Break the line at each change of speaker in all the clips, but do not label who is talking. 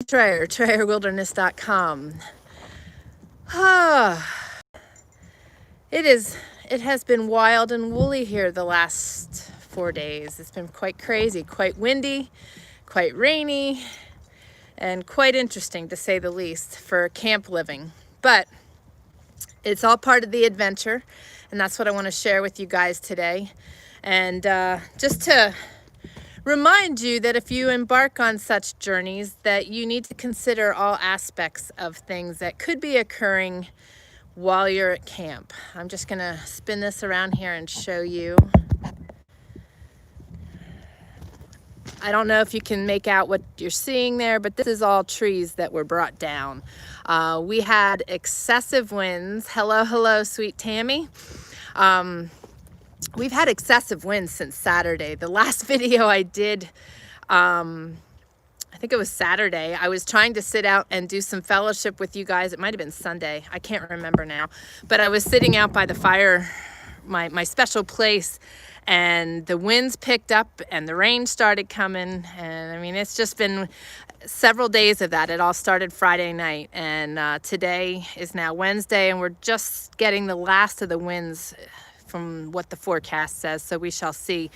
TrayerWilderness.com. It has been wild and woolly here the last 4 days. It's been quite crazy, quite windy, quite rainy, and quite interesting to say the least for camp living. But it's all part of the adventure, and that's what I want to share with you guys today. And just to remind you that if you embark on such journeys, that you need to consider all aspects of things that could be occurring while you're at camp. I'm just gonna spin this around here and show you. I don't know if you can make out what you're seeing there, but this is all trees that were brought down. We had excessive winds. Hello, sweet Tammy. We've had excessive winds since Saturday. The last video I did, I think it was Saturday, I was trying to sit out and do some fellowship with you guys. It might have been Sunday. I can't remember now. But I was sitting out by the fire, my special place, and the winds picked up and the rain started coming. And I mean, it's just been several days of that. It all started Friday night, and today is now Wednesday, and we're just getting the last of the winds from what the forecast says, so we shall see.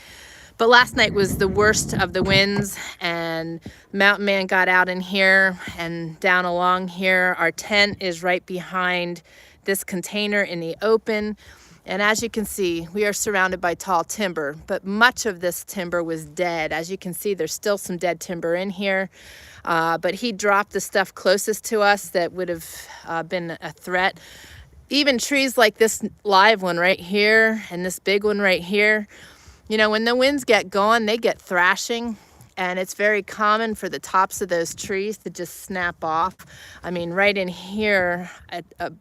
But last night was the worst of the winds, and Mountain Man got out in here and down along here. Our tent is right behind this container in the open. And as you can see, we are surrounded by tall timber, but much of this timber was dead. As you can see, there's still some dead timber in here, but he dropped the stuff closest to us that would have been a threat. Even trees like this live one right here and this big one right here, you know, when the winds get going, they get thrashing, and it's very common for the tops of those trees to just snap off. I mean, right in here,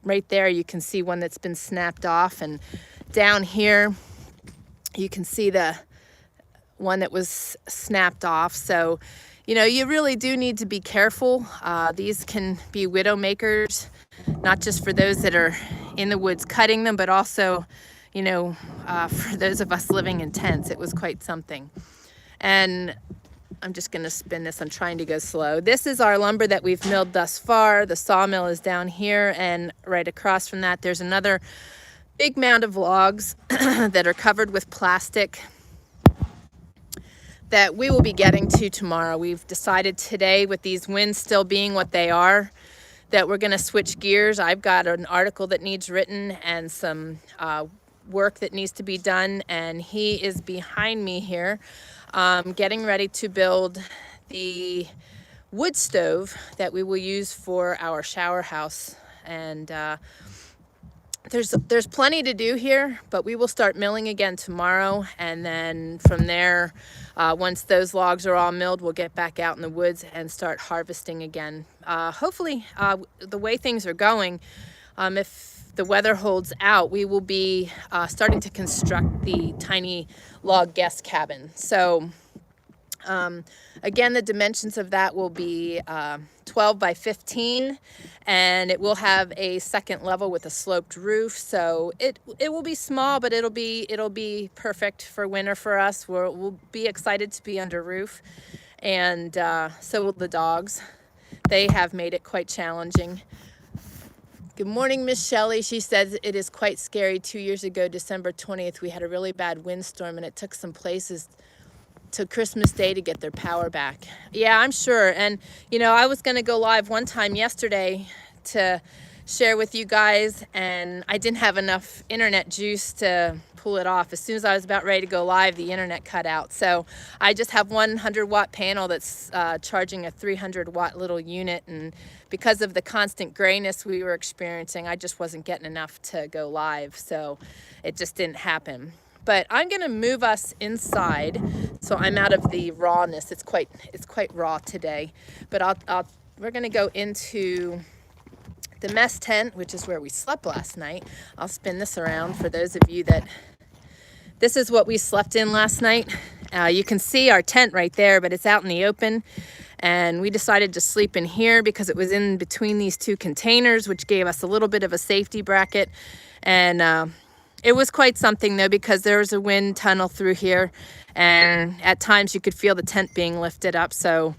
right there, you can see one that's been snapped off, and down here, you can see the one that was snapped off. So, you know, you really do need to be careful. These can be widow makers, not just for those that are in the woods cutting them, but also, you know, for those of us living in tents. It was quite something. And I'm just going to spin this. I'm trying to go slow. This is our lumber that we've milled thus far. The sawmill is down here, and right across from that, there's another big mound of logs that are covered with plastic that we will be getting to tomorrow. We've decided today, with these winds still being what they are, that we're going to switch gears. I've got an article that needs written and some work that needs to be done, and he is behind me here getting ready to build the wood stove that we will use for our shower house. And there's plenty to do here, but we will start milling again tomorrow, and then from there, once those logs are all milled, we'll get back out in the woods and start harvesting again. Hopefully, the way things are going, if the weather holds out, we will be starting to construct the tiny log guest cabin. So again, the dimensions of that will be 12 by 15, and it will have a second level with a sloped roof. So it will be small, but it'll be perfect for winter for us. We'll be excited to be under roof, and so will the dogs. They have made it quite challenging. Good morning, Miss Shelley. She says it is quite scary. 2 years ago, December 20th, we had a really bad windstorm, and it took some places to Christmas Day to get their power back. Yeah, I'm sure. And, you know, I was going to go live one time yesterday to share with you guys, and I didn't have enough internet juice to pull it off. As soon as I was about ready to go live, the internet cut out. So I just have 100-watt panel that's charging a 300-watt little unit, and because of the constant grayness we were experiencing, I just wasn't getting enough to go live. So it just didn't happen. But I'm going to move us inside, so I'm out of the rawness. It's quite raw today. But we're going to go into the mess tent, which is where we slept last night. I'll spin this around for those of you that... This is what we slept in last night. You can see our tent right there, but it's out in the open. And we decided to sleep in here because it was in between these two containers, which gave us a little bit of a safety bracket. And it was quite something, though, because there was a wind tunnel through here, and at times you could feel the tent being lifted up. So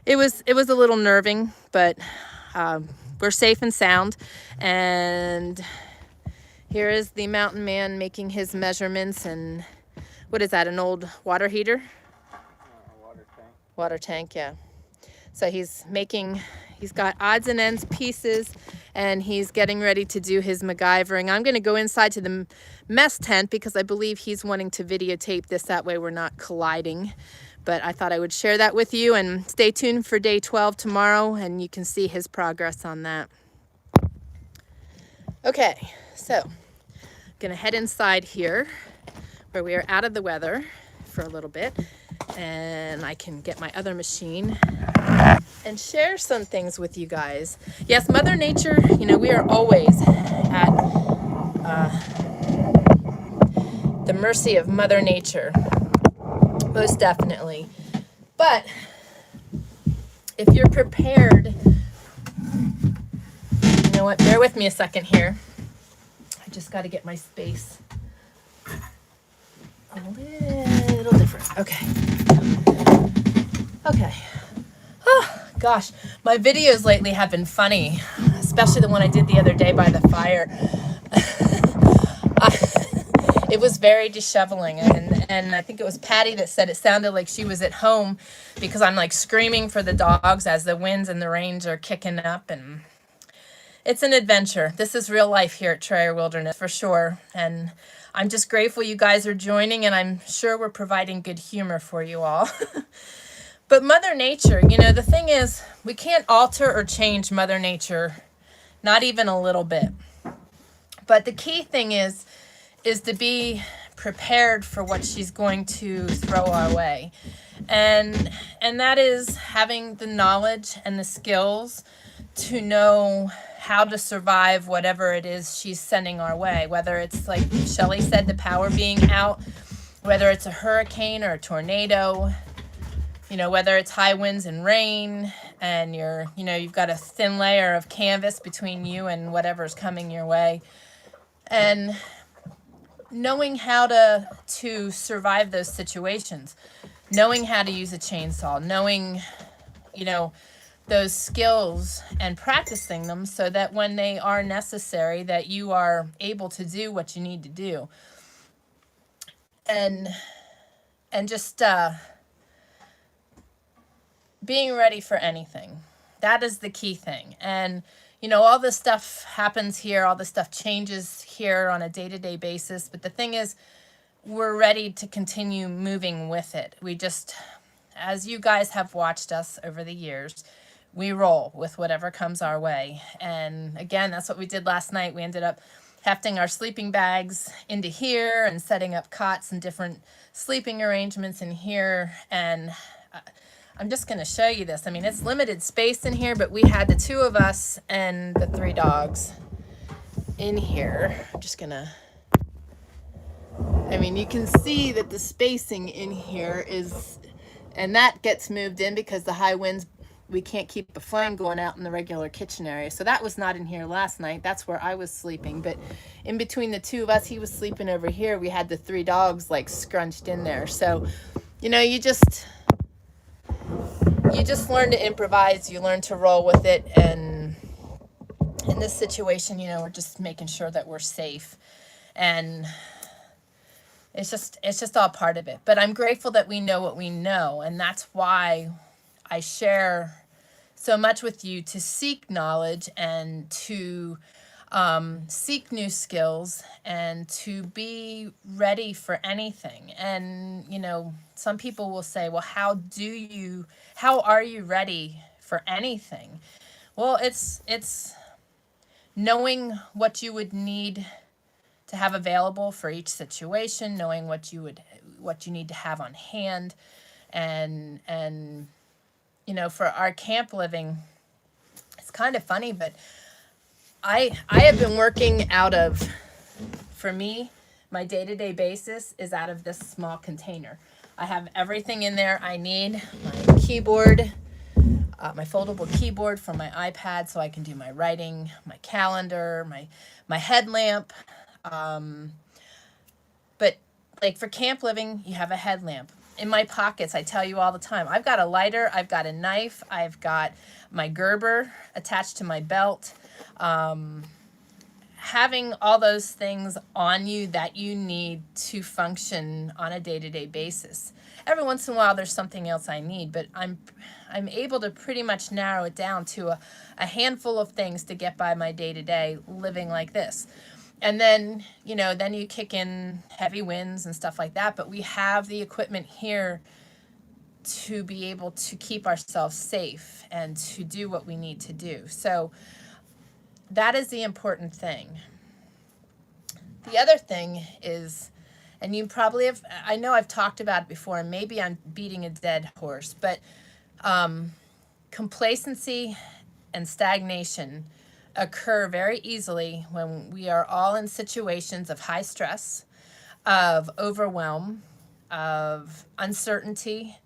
it was a little nerving, but we're safe and sound. And here is the mountain man making his measurements. And what is that, an old water heater?
Water tank.
Water tank, yeah. So he's got odds and ends pieces, and he's getting ready to do his MacGyvering. I'm going to go inside to the mess tent because I believe he's wanting to videotape this. That way we're not colliding. But I thought I would share that with you, and stay tuned for day 12 tomorrow, and you can see his progress on that. Okay, so I'm going to head inside here where we are out of the weather for a little bit, and I can get my other machine and share some things with you guys. Yes, Mother Nature, you know, we are always at the mercy of Mother Nature, most definitely. But if you're prepared, you know what, bear with me a second here. I just got to get my space a little different. Okay. Okay. Oh, gosh, my videos lately have been funny, especially the one I did the other day by the fire. It was very disheveling, and I think it was Patty that said it sounded like she was at home because I'm like screaming for the dogs as the winds and the rains are kicking up, and it's an adventure. This is real life here at Trayer Wilderness for sure, and I'm just grateful you guys are joining, and I'm sure we're providing good humor for you all. But Mother Nature, you know, the thing is, we can't alter or change Mother Nature, not even a little bit. But the key thing is to be prepared for what she's going to throw our way. And that is having the knowledge and the skills to know how to survive whatever it is she's sending our way, whether it's, like Shelley said, the power being out, whether it's a hurricane or a tornado, you know, whether it's high winds and rain, and you've got a thin layer of canvas between you and whatever's coming your way. And knowing how to survive those situations, knowing how to use a chainsaw, knowing, you know, those skills and practicing them so that when they are necessary, that you are able to do what you need to do. And just being ready for anything. That is the key thing. And, you know, all this stuff happens here, all this stuff changes here on a day-to-day basis. But the thing is, we're ready to continue moving with it. We just, as you guys have watched us over the years, we roll with whatever comes our way. And again, that's what we did last night. We ended up hefting our sleeping bags into here and setting up cots and different sleeping arrangements in here. And I'm just going to show you this. I mean, it's limited space in here, but we had the two of us and the three dogs in here. I'm just going to, I mean, you can see that the spacing in here is, and that gets moved in because the high winds, we can't keep the flame going out in the regular kitchen area. So that was not in here last night. That's where I was sleeping. But in between the two of us, he was sleeping over here. We had the three dogs like scrunched in there. So, you know, you just learn to improvise, you learn to roll with it, and in this situation, you know, we're just making sure that we're safe, and it's just all part of it. But I'm grateful that we know what we know, and that's why I share so much with you, to seek knowledge and to seek new skills and to be ready for anything. And, you know, some people will say, well, how are you ready for anything? Well, it's knowing what you would need to have available for each situation, knowing what you need to have on hand. And you know, for our camp living, it's kind of funny, but I have been working out of, for me, my day-to-day basis is out of this small container. I have everything in there I need. My keyboard, my foldable keyboard for my iPad so I can do my writing, my calendar, my headlamp. But like for camp living, you have a headlamp. in my pockets, I tell you all the time, I've got a lighter, I've got a knife, I've got my Gerber attached to my belt. Having all those things on you that you need to function on a day-to-day basis. Every once in a while there's something else I need, but I'm able to pretty much narrow it down to a handful of things to get by my day-to-day living like this. And then, you know, then you kick in heavy winds and stuff like that, but we have the equipment here to be able to keep ourselves safe and to do what we need to do. So that is the important thing. The other thing is, and you probably have, I know I've talked about it before, and maybe I'm beating a dead horse, but complacency and stagnation occur very easily when we are all in situations of high stress, of overwhelm, of uncertainty.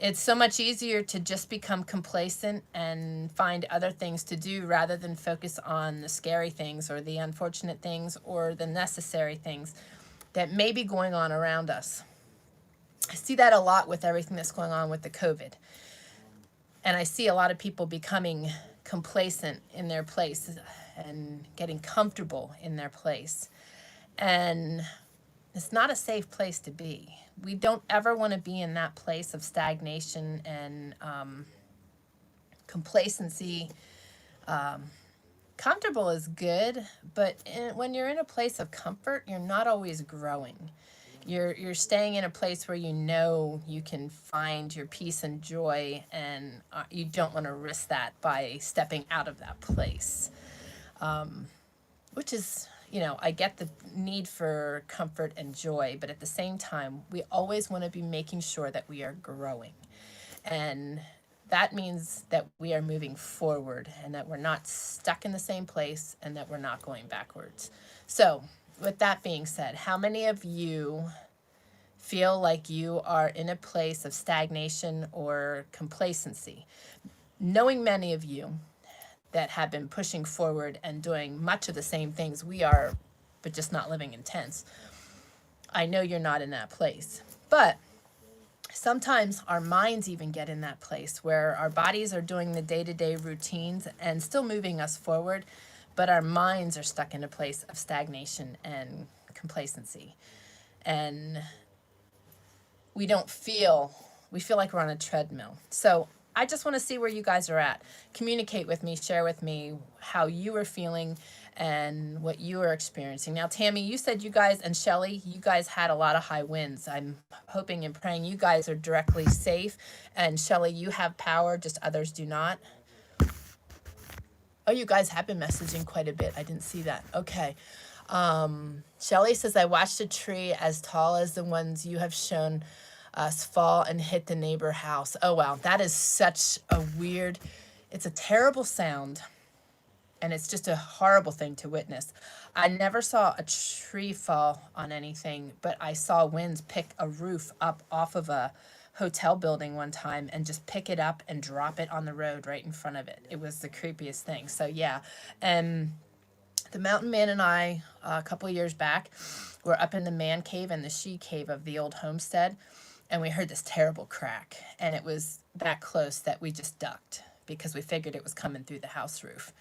It's so much easier to just become complacent and find other things to do rather than focus on the scary things or the unfortunate things or the necessary things that may be going on around us. I see that a lot with everything that's going on with the COVID. And I see a lot of people becoming complacent in their place and getting comfortable in their place. And it's not a safe place to be. We don't ever want to be in that place of stagnation and complacency. Comfortable is good, but when you're in a place of comfort, you're not always growing. You're staying in a place where you know you can find your peace and joy, and you don't want to risk that by stepping out of that place. Which is, you know, I get the need for comfort and joy, but at the same time, we always want to be making sure that we are growing. And that means that we are moving forward and that we're not stuck in the same place and that we're not going backwards. So, with that being said, how many of you feel like you are in a place of stagnation or complacency? Knowing many of you that have been pushing forward and doing much of the same things we are, but just not living intense, I know you're not in that place. But sometimes our minds even get in that place where our bodies are doing the day-to-day routines and still moving us forward, but our minds are stuck in a place of stagnation and complacency. And we feel like we're on a treadmill. So I just want to see where you guys are at. Communicate with me, share with me how you are feeling and what you are experiencing. Now, Tammy, you said you guys, and Shelly, you guys had a lot of high winds. I'm hoping and praying you guys are directly safe. And Shelly, you have power, just others do not. Oh, you guys have been messaging quite a bit. I didn't see that. Okay. Shelly says, I watched a tree as tall as the ones you have shown us fall and hit the neighbor house. Oh, wow. That is such a weird, it's a terrible sound. And it's just a horrible thing to witness. I never saw a tree fall on anything, but I saw winds pick a roof up off of a hotel building one time and just pick it up and drop it on the road right in front of it. It was the creepiest thing. So yeah, and the mountain man and I, a couple of years back, were up in the man cave and the she cave of the old homestead, and we heard this terrible crack, and it was that close that we just ducked because we figured it was coming through the house roof.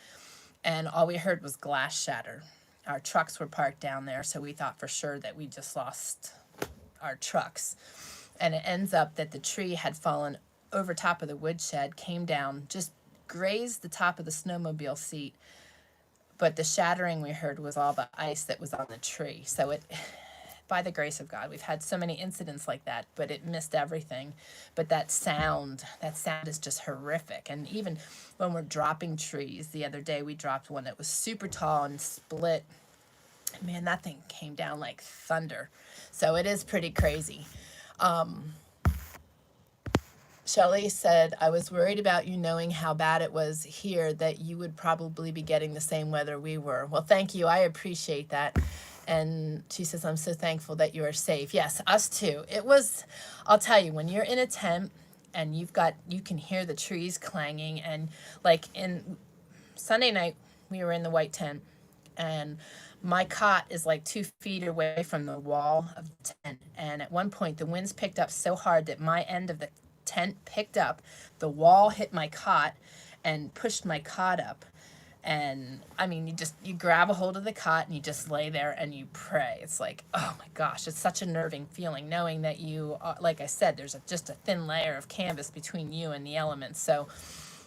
And all we heard was glass shatter. Our trucks were parked down there, so we thought for sure that we just lost our trucks. And it ends up that the tree had fallen over top of the woodshed, came down, just grazed the top of the snowmobile seat. But the shattering we heard was all the ice that was on the tree. So it, by the grace of God, we've had so many incidents like that, but it missed everything. But that sound is just horrific. And even when we're dropping trees, the other day we dropped one that was super tall and split. Man, that thing came down like thunder. So it is pretty crazy. Shelley said, I was worried about you knowing how bad it was here, that you would probably be getting the same weather we were. Well, thank you. I appreciate that. And she says, I'm so thankful that you are safe. Yes, us too. It was, I'll tell you, when you're in a tent and you can hear the trees clanging, and like in Sunday night, we were in the white tent, and my cot is like 2 feet away from the wall of the tent. And at one point, the winds picked up so hard that my end of the tent picked up, the wall hit my cot and pushed my cot up. And I mean, you grab a hold of the cot and you just lay there and you pray. It's like, oh my gosh, it's such a nerving feeling knowing that you are, like I said, there's just a thin layer of canvas between you and the elements. So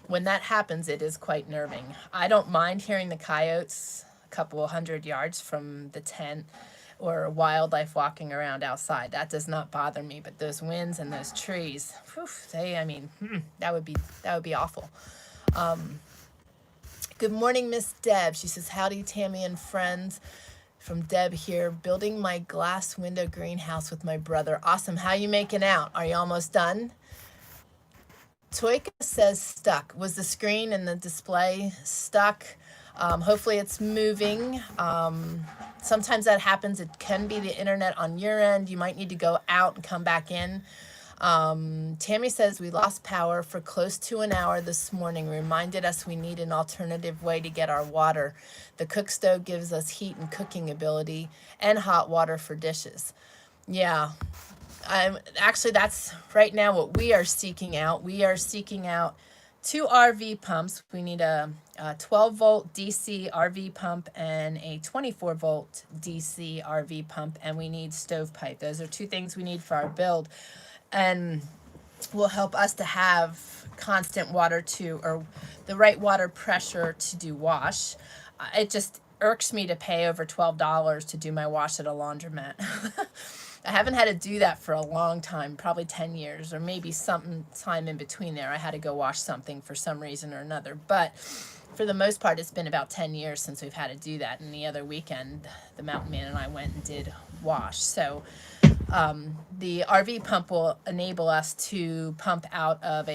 when that happens, it is quite nerving. I don't mind hearing the coyotes a couple of 100 yards from the tent or wildlife walking around outside. That does not bother me. But those winds and those trees, whew, that would be awful. Good morning, Miss Deb. She says, howdy, Tammy and friends. From Deb here, building my glass window greenhouse with my brother. Awesome. How you making out? Are you almost done? Toyka says stuck. Was the screen and the display stuck? Hopefully it's moving. Sometimes that happens. It can be the internet on your end. You might need to go out and come back in. Tammy says we lost power for close to an hour this morning. Reminded us we need an alternative way to get our water. The cook stove gives us heat and cooking ability and hot water for dishes. Yeah. Actually, that's right now what we are seeking out. We are seeking out 2 RV pumps. We need a 12-volt DC RV pump and a 24-volt DC RV pump, and we need stovepipe. Those are 2 things we need for our build, and will help us to have constant water or the right water pressure to do wash. It just irks me to pay over $12 to do my wash at a laundromat. I haven't had to do that for a long time, probably 10 years, or maybe some time in between there. I had to go wash something for some reason or another. But for the most part, it's been about 10 years since we've had to do that. And the other weekend, the mountain man and I went and did wash. So the RV pump will enable us to pump out of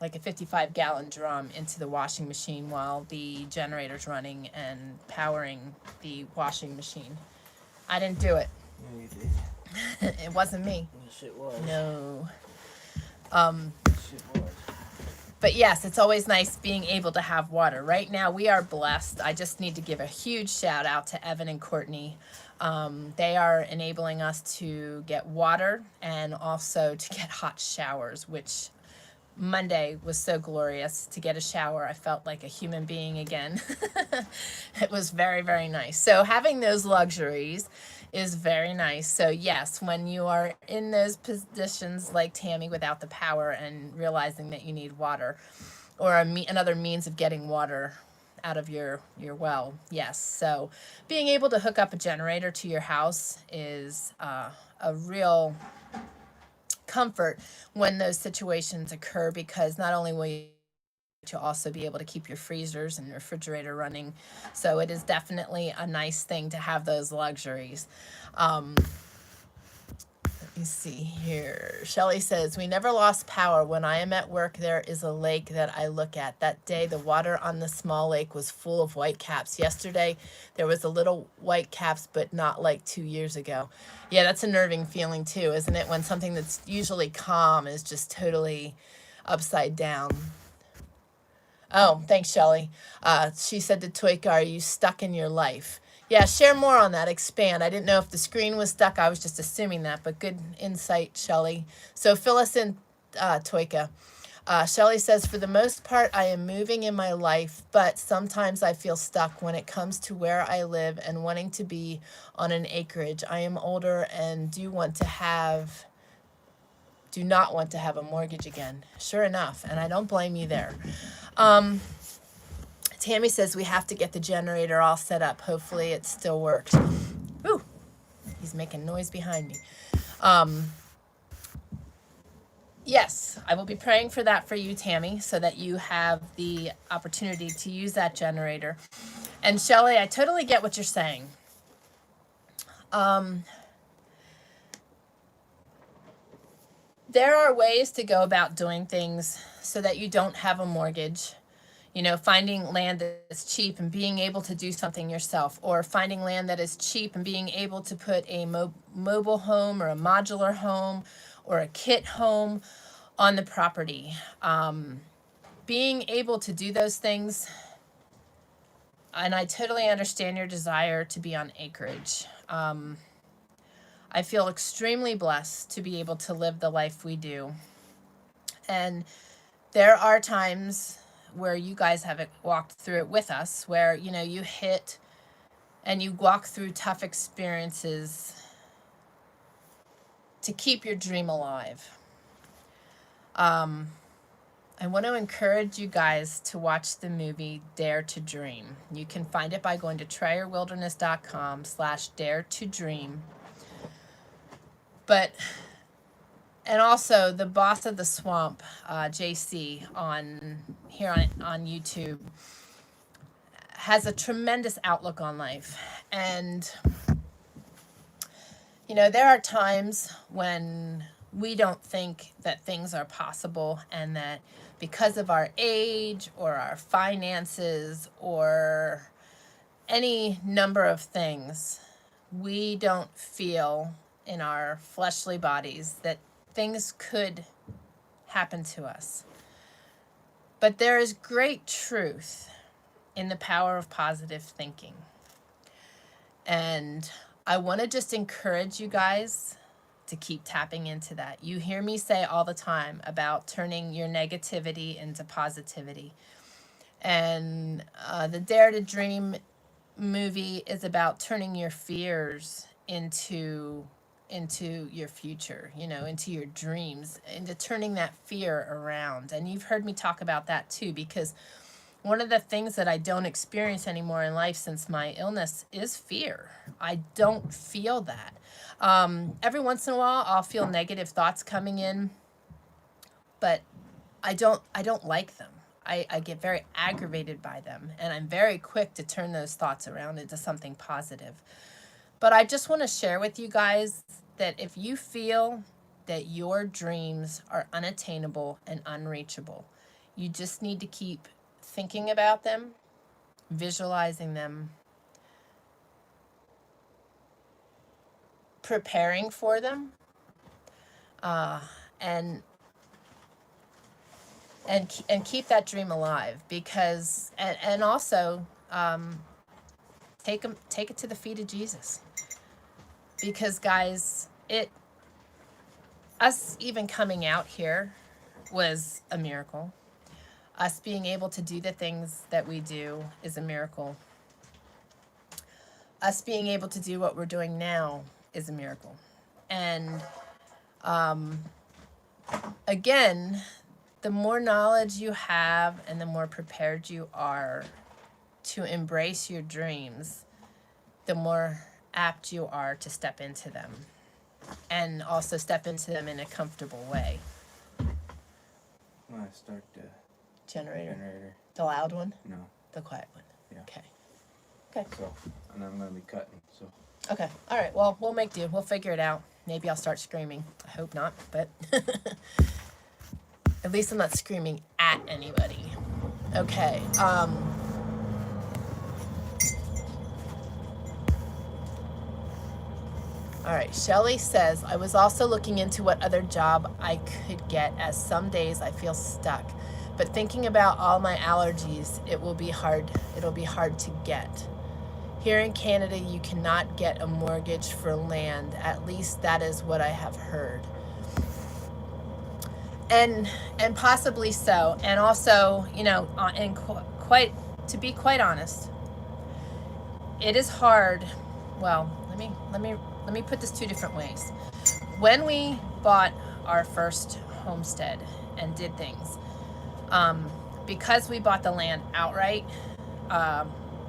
like a 55-gallon drum into the washing machine while the generator's running and powering the washing machine. I didn't do it.
No, you did.
It wasn't me.
Yes, it was.
No.
Yes, it was.
But yes, it's always nice being able to have water. Right now, we are blessed. I just need to give a huge shout out to Evan and Courtney. They are enabling us to get water and also to get hot showers, which Monday was so glorious to get a shower. I felt like a human being again. It was very, very nice. So having those luxuries is very nice. So yes, when you are in those positions like Tammy without the power and realizing that you need water or another means of getting water out of your well, yes. So being able to hook up a generator to your house is a real comfort when those situations occur, because not only will you also be able to keep your freezers and refrigerator running. So it is definitely a nice thing to have those luxuries. Let me see here. Shelly says, we never lost power. When I am at work, there is a lake that I look at. That day, the water on the small lake was full of whitecaps. Yesterday, there was a little whitecaps, but not like 2 years ago. Yeah, that's a nerving feeling too, isn't it? When something that's usually calm is just totally upside down. Oh, thanks, Shelly. She said to Toyka, are you stuck in your life? Yeah, share more on that. Expand. I didn't know if the screen was stuck. I was just assuming that, but good insight, Shelly. So fill us in, Toyka. Shelly says, for the most part, I am moving in my life, but sometimes I feel stuck when it comes to where I live and wanting to be on an acreage. I am older and do not want to have a mortgage again. Sure enough, and I don't blame you there. Tammy says we have to get the generator all set up. Hopefully it still works. Ooh, he's making noise behind me. Yes, I will be praying for that for you, Tammy, so that you have the opportunity to use that generator. And Shelly, I totally get what you're saying. There are ways to go about doing things so that you don't have a mortgage. You know, finding land that's cheap and being able to do something yourself, or finding land that is cheap and being able to put a mobile home or a modular home or a kit home on the property. Being able to do those things And I totally understand your desire to be on acreage. I feel extremely blessed to be able to live the life we do. And there are times where you guys have walked through it with us, where, you know, you hit and you walk through tough experiences to keep your dream alive. I want to encourage you guys to watch the movie Dare to Dream. You can find it by going to trayerwilderness.com/dare to dream. But, and also the Boss of the Swamp, JC, here on YouTube, has a tremendous outlook on life. And, you know, there are times when we don't think that things are possible, and that because of our age or our finances or any number of things, we don't feel in our fleshly bodies that things could happen to us. But there is great truth in the power of positive thinking. And I want to just encourage you guys to keep tapping into that. You hear me say all the time about turning your negativity into positivity. And the Dare to Dream movie is about turning your fears into your future, you know, into your dreams, into turning that fear around. And you've heard me talk about that too, because one of the things that I don't experience anymore in life since my illness is fear. I don't feel that. Every once in a while, I'll feel negative thoughts coming in, but I don't like them. I get very aggravated by them, and I'm very quick to turn those thoughts around into something positive. But I just want to share with you guys that if you feel that your dreams are unattainable and unreachable, you just need to keep thinking about them, visualizing them, preparing for them, and keep that dream alive. Because and also take it to the feet of Jesus. Because guys, us even coming out here was a miracle. Us being able to do the things that we do is a miracle. Us being able to do what we're doing now is a miracle. And again, the more knowledge you have and the more prepared you are to embrace your dreams, the more apt you are to step into them, and also step into them in a comfortable way.
When I start the
Generator. The loud one?
No.
The quiet one?
Yeah.
Okay.
So, and I'm going to be cutting, so.
Okay. All right. Well, we'll make do. We'll figure it out. Maybe I'll start screaming. I hope not, but at least I'm not screaming at anybody. Okay. All right. Shelly says, I was also looking into what other job I could get, as some days I feel stuck. But thinking about all my allergies, it'll be hard to get. Here in Canada, you cannot get a mortgage for land. At least that is what I have heard. And possibly so. And also, you know, and to be quite honest, it is hard. Well, let me put this two different ways. When we bought our first homestead and did things, because we bought the land outright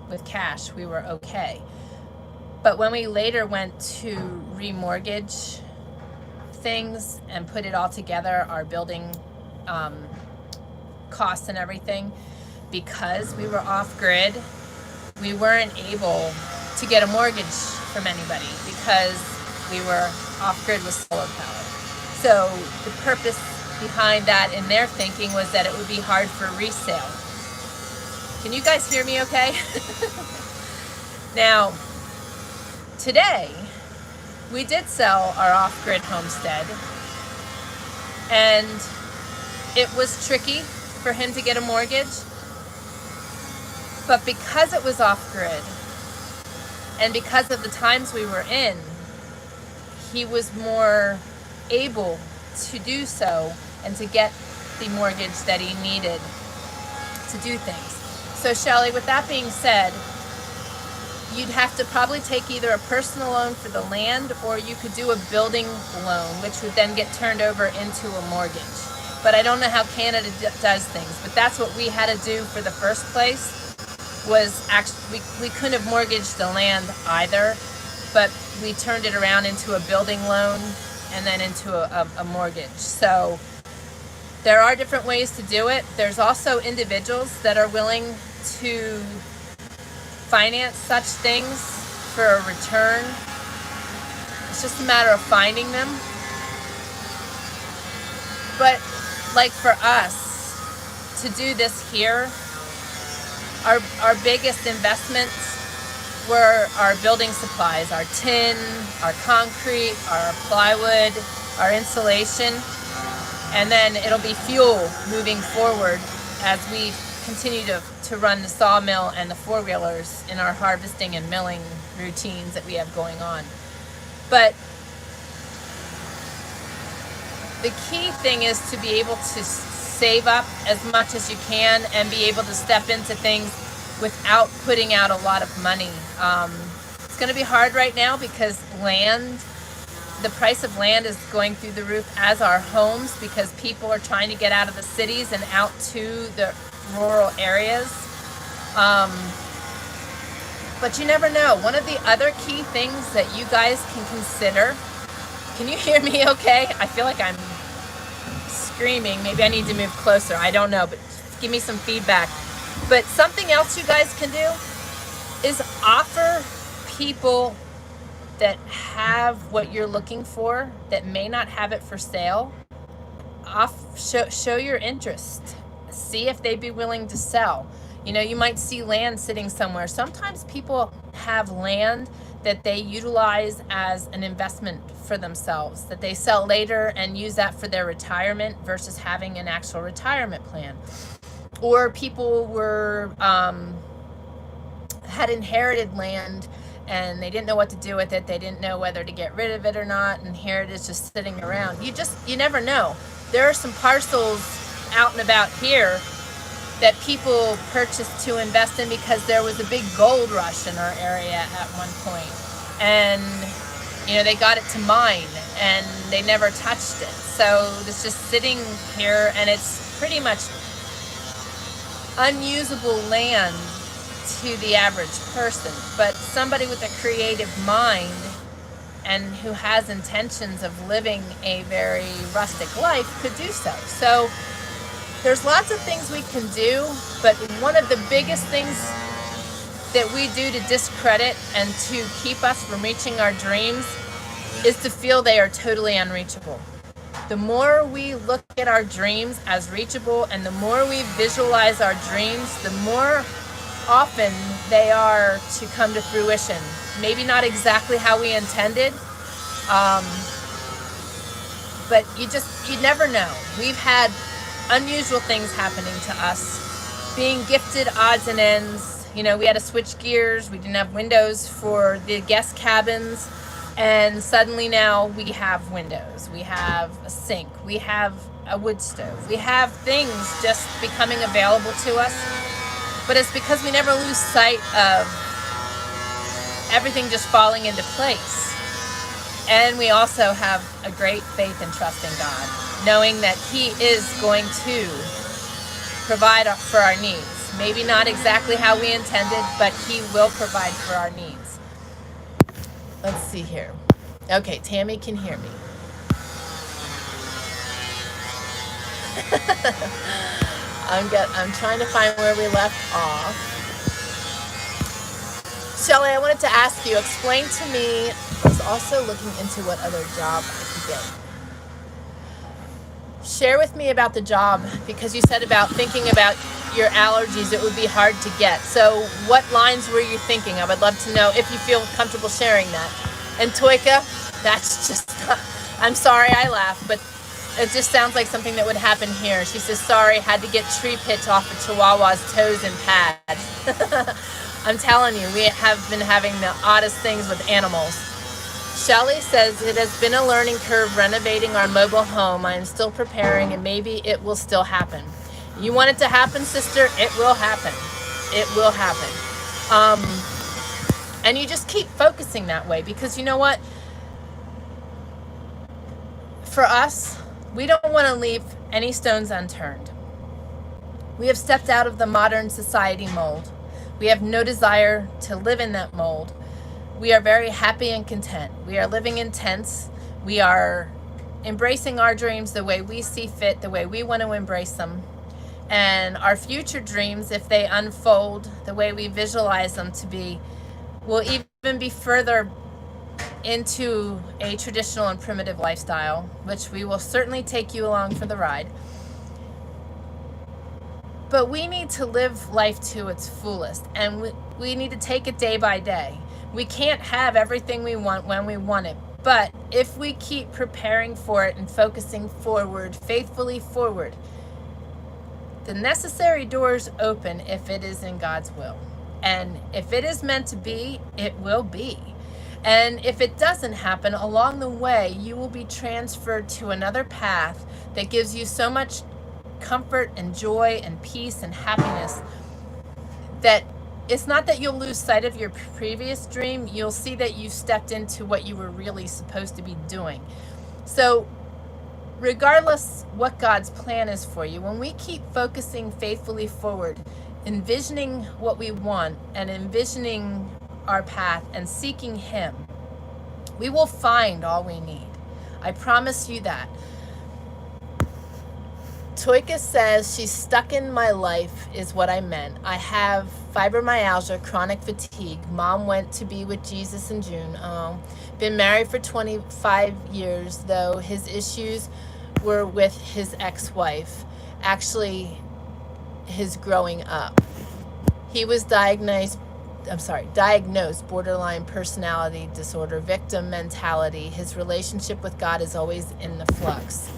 with cash, we were okay. But when we later went to remortgage things and put it all together, our building costs and everything, because we were off grid, we weren't able to get a mortgage from anybody because we were off grid with solar power. So the purpose behind that in their thinking was that it would be hard for resale. Can you guys hear me okay? Now, today, we did sell our off-grid homestead, and it was tricky for him to get a mortgage. But because it was off-grid, and because of the times we were in, he was more able to do so and to get the mortgage that he needed to do things. So Shelley, with that being said, you'd have to probably take either a personal loan for the land, or you could do a building loan, which would then get turned over into a mortgage. But I don't know how Canada does things, but that's what we had to do for the first place. Was actually, we couldn't have mortgaged the land either, but we turned it around into a building loan and then into a mortgage. So there are different ways to do it. There's also individuals that are willing to finance such things for a return. It's just a matter of finding them. But like for us to do this here, our biggest investments were our building supplies, our tin, our concrete, our plywood, our insulation, and then it'll be fuel moving forward as we continue to run the sawmill and the four-wheelers in our harvesting and milling routines that we have going on. But the key thing is to be able to save up as much as you can and be able to step into things without putting out a lot of money. It's going to be hard right now because the price of land is going through the roof, as are homes, because people are trying to get out of the cities and out to the rural areas. But you never know. One of the other key things that you guys can consider, can you hear me okay? I feel like I'm screaming. Maybe I need to move closer. I don't know, but give me some feedback. But something else you guys can do is offer people that have what you're looking for, that may not have it for sale, show your interest. See if they'd be willing to sell. You know, you might see land sitting somewhere. Sometimes people have land that they utilize as an investment for themselves, that they sell later and use that for their retirement versus having an actual retirement plan. Or people were had inherited land and they didn't know what to do with it. They didn't know whether to get rid of it or not, and here it is just sitting around. You never know. There are some parcels out and about here that people purchased to invest in because there was a big gold rush in our area at one point. And, you know, they got it to mine and they never touched it. So it's just sitting here and it's pretty much unusable land to the average person. But somebody with a creative mind and who has intentions of living a very rustic life could do so. So there's lots of things we can do, but one of the biggest things that we do to discredit and to keep us from reaching our dreams is to feel they are totally unreachable. The more we look at our dreams as reachable and the more we visualize our dreams, the more often they are to come to fruition. Maybe not exactly how we intended, but you never know. We've had unusual things happening to us, being gifted odds and ends. You know, we had to switch gears. We didn't have windows for the guest cabins, and suddenly now we have windows. We have a sink. We have a wood stove. We have things just becoming available to us, but it's because we never lose sight of everything just falling into place. And we also have a great faith and trust in God, knowing that He is going to provide for our needs. Maybe not exactly how we intended, but He will provide for our needs. Let's see here. Okay, Tammy can hear me. I'm trying to find where we left off. Shelley, I wanted to ask you, explain to me, I was also looking into what other job I could get. Share with me about the job, because you said about thinking about your allergies, it would be hard to get. So what lines were you thinking? I would love to know if you feel comfortable sharing that. And Toika, that's just, I'm sorry I laugh, but it just sounds like something that would happen here. She says, sorry, had to get tree pits off of Chihuahua's toes and pads. I'm telling you, we have been having the oddest things with animals. Shelley says, it has been a learning curve renovating our mobile home. I am still preparing and maybe it will still happen. You want it to happen, sister? It will happen. It will happen. And you just keep focusing that way, because you know what? For us, we don't want to leave any stones unturned. We have stepped out of the modern society mold. We have no desire to live in that mold. We are very happy and content. We are living in tents. We are embracing our dreams the way we see fit, the way we want to embrace them. And our future dreams, if they unfold the way we visualize them to be, will even be further into a traditional and primitive lifestyle, which we will certainly take you along for the ride. But we need to live life to its fullest, and we need to take it day by day. We can't have everything we want when we want it, but if we keep preparing for it and focusing forward, faithfully forward, the necessary doors open if it is in God's will. And if it is meant to be, it will be. And if it doesn't happen, along the way, you will be transferred to another path that gives you so much comfort and joy and peace and happiness that it's not that you'll lose sight of your previous dream. You'll see that you stepped into what you were really supposed to be doing. So regardless what God's plan is for you, when we keep focusing faithfully forward, envisioning what we want and envisioning our path and seeking Him, we will find all we need. I promise you that. Toika says, she's stuck in my life is what I meant. I have fibromyalgia, chronic fatigue. Mom went to be with Jesus in June. Been married for 25 years, though his issues were with his ex-wife. Actually, his growing up. He was diagnosed borderline personality disorder, victim mentality. His relationship with God is always in the flux.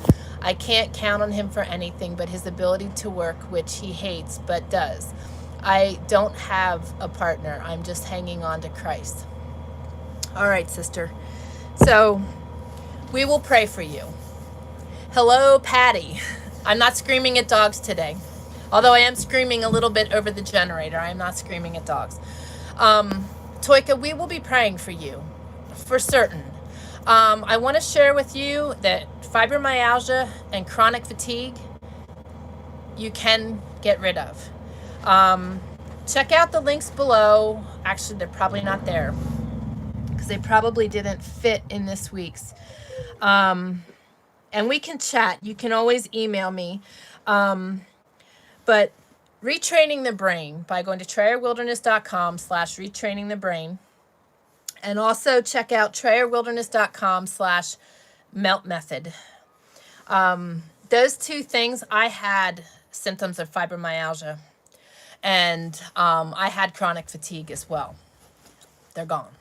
I can't count on him for anything but his ability to work, which he hates but does. I don't have a partner. I'm just hanging on to Christ. All right, sister. So we will pray for you. Hello, Patty. I'm not screaming at dogs today. Although I am screaming a little bit over the generator. I am not screaming at dogs. Toika, we will be praying for you, for certain. I want to share with you that fibromyalgia and chronic fatigue, you can get rid of. Check out the links below. Actually, they're probably not there because they probably didn't fit in this week's. And we can chat. You can always email me. But retraining the brain by going to TrayerWilderness.com/retraining the brain. And also check out TrayerWilderness.com/melt method. Those two things, I had symptoms of fibromyalgia. And I had chronic fatigue as well. They're gone.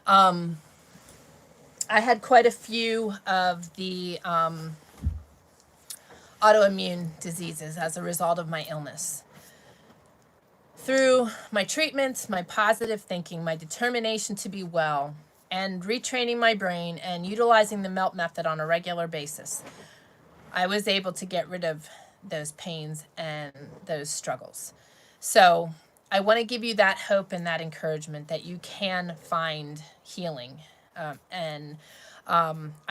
I had quite a few of the autoimmune diseases as a result of my illness. Through my treatments, my positive thinking, my determination to be well, and retraining my brain and utilizing the melt method on a regular basis, I was able to get rid of those pains and those struggles. So I want to give you that hope and that encouragement that you can find healing. I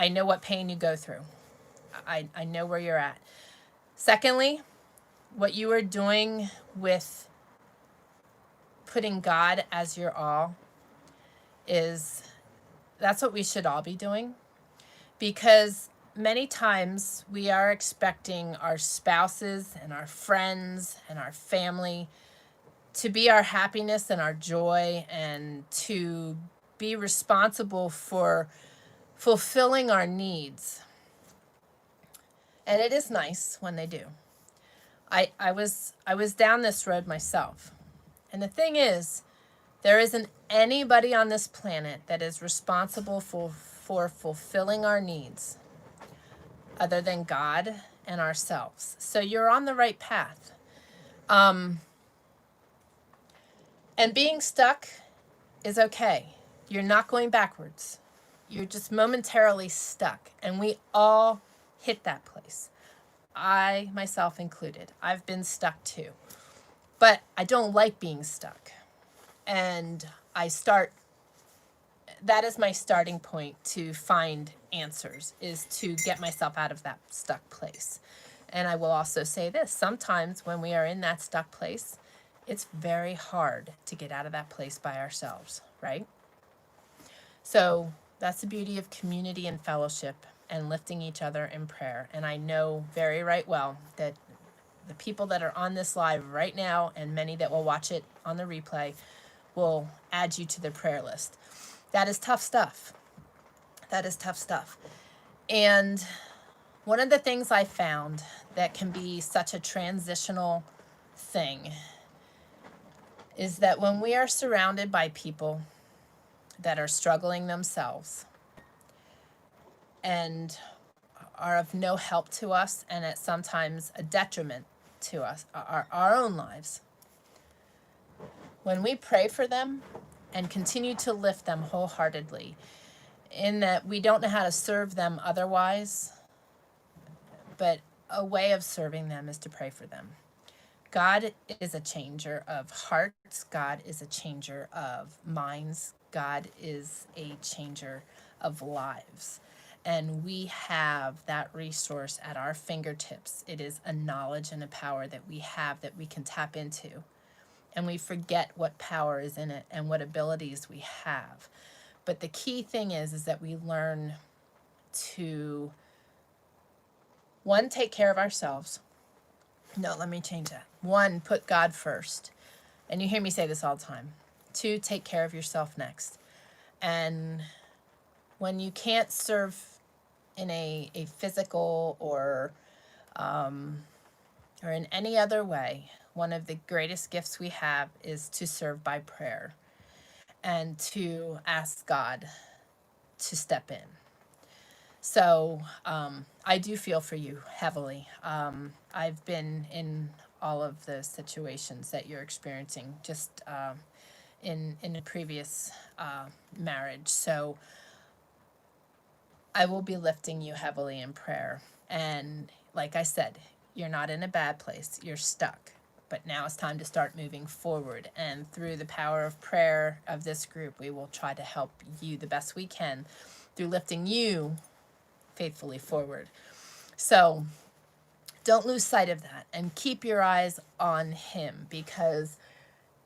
know what pain you go through. I know where you're at. Secondly, what you are doing with putting God as your all that's what we should all be doing, because many times we are expecting our spouses and our friends and our family to be our happiness and our joy and to be responsible for fulfilling our needs. And it is nice when they do. I was down this road myself. And the thing is, there isn't anybody on this planet that is responsible for fulfilling our needs other than God and ourselves. So you're on the right path. And being stuck is okay. You're not going backwards. You're just momentarily stuck. And we all hit that place. I, myself included. I've been stuck too. But I don't like being stuck. And that is my starting point to find answers, is to get myself out of that stuck place. And I will also say this, sometimes when we are in that stuck place, it's very hard to get out of that place by ourselves, right? So that's the beauty of community and fellowship and lifting each other in prayer. And I know very right well that the people that are on this live right now, and many that will watch it on the replay, will add you to their prayer list. That is tough stuff. That is tough stuff. And one of the things I found that can be such a transitional thing is that when we are surrounded by people that are struggling themselves and are of no help to us, and at sometimes a detriment to us, our own lives, when we pray for them and continue to lift them wholeheartedly, in that we don't know how to serve them otherwise, but a way of serving them is to pray for them. God is a changer of hearts. God is a changer of minds. God is a changer of lives. And we have that resource at our fingertips. It is a knowledge and a power that we have that we can tap into. And we forget what power is in it and what abilities we have. But the key thing is that we learn to, one, take care of ourselves. No, let me change that. One, put God first. And you hear me say this all the time. Two, take care of yourself next. And when you can't serve in a physical or in any other way, one of the greatest gifts we have is to serve by prayer and to ask God to step in. So I do feel for you heavily. I've been in all of the situations that you're experiencing just in a previous marriage. So I will be lifting you heavily in prayer. And like I said, you're not in a bad place. You're stuck. But now it's time to start moving forward. And through the power of prayer of this group, we will try to help you the best we can through lifting you faithfully forward. So don't lose sight of that and keep your eyes on him, because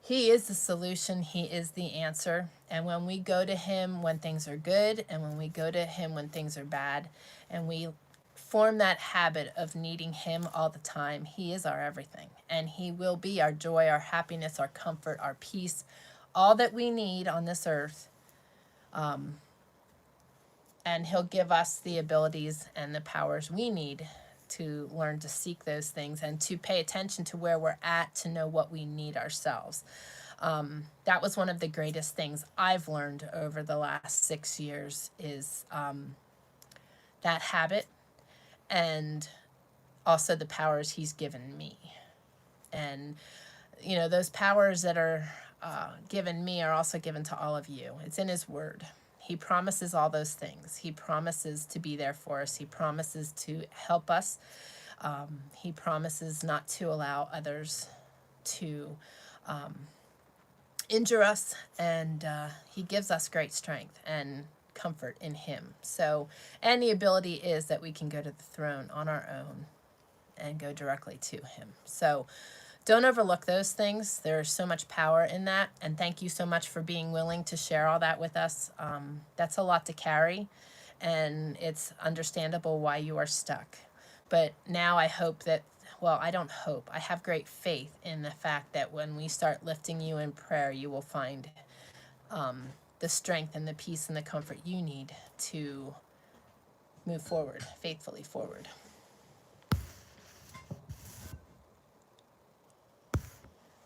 he is the solution. He is the answer. And when we go to him when things are good, and when we go to him when things are bad, and we form that habit of needing him all the time, he is our everything. And he will be our joy, our happiness, our comfort, our peace, all that we need on this earth. And he'll give us the abilities and the powers we need to learn to seek those things and to pay attention to where we're at, to know what we need ourselves. That was one of the greatest things I've learned over the last 6 years, is that habit, and also the powers he's given me. And, you know, those powers that are given me are also given to all of you. It's in his word. He promises all those things. He promises to be there for us. He promises to help us. He promises not to allow others to injure us. And he gives us great strength and comfort in him. So, and the ability is that we can go to the throne on our own and go directly to him. So don't overlook those things. There's so much power in that. And thank you so much for being willing to share all that with us. That's a lot to carry, and it's understandable why you are stuck. But now I hope that, well, I don't hope, I have great faith in the fact that when we start lifting you in prayer, you will find the strength and the peace and the comfort you need to move forward, faithfully forward.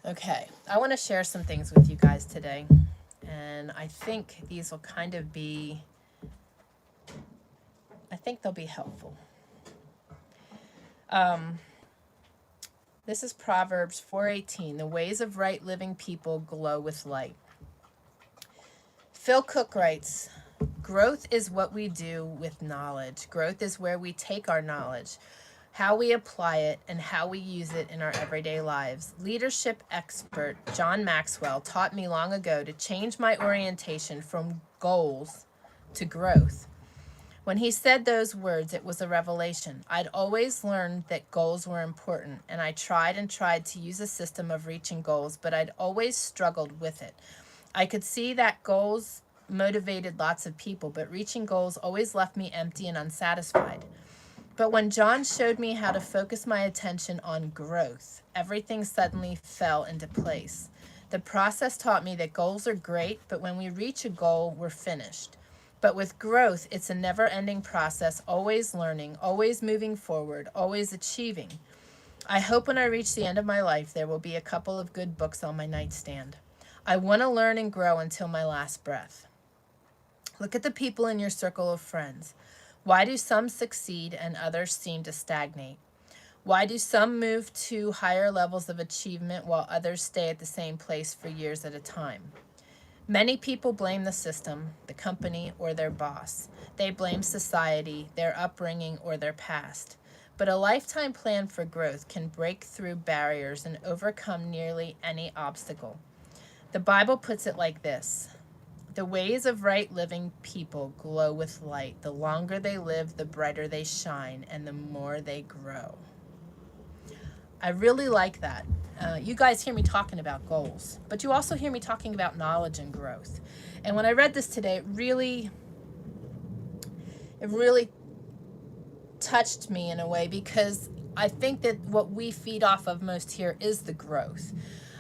Okay, I want to share some things with you guys today, and I think these will kind of be, I think they'll be helpful. This is Proverbs 4:18. The ways of right living people glow with light. Phil Cook writes, growth is what we do with knowledge. Growth is where we take our knowledge, how we apply it, and how we use it in our everyday lives. Leadership expert John Maxwell taught me long ago to change my orientation from goals to growth. When he said those words, it was a revelation. I'd always learned that goals were important, and I tried and tried to use a system of reaching goals, but I'd always struggled with it. I could see that goals motivated lots of people, but reaching goals always left me empty and unsatisfied. But when John showed me how to focus my attention on growth, everything suddenly fell into place. The process taught me that goals are great, but when we reach a goal, we're finished. But with growth, it's a never-ending process, always learning, always moving forward, always achieving. I hope when I reach the end of my life, there will be a couple of good books on my nightstand. I want to learn and grow until my last breath. Look at the people in your circle of friends. Why do some succeed and others seem to stagnate? Why do some move to higher levels of achievement while others stay at the same place for years at a time? Many people blame the system, the company, or their boss. They blame society, their upbringing, or their past. But a lifetime plan for growth can break through barriers and overcome nearly any obstacle. The Bible puts it like this: the ways of right living people glow with light. The longer they live, the brighter they shine, and the more they grow. I really like that. You guys hear me talking about goals, but you also hear me talking about knowledge and growth. And when I read this today, it really touched me in a way, because I think that what we feed off of most here is the growth.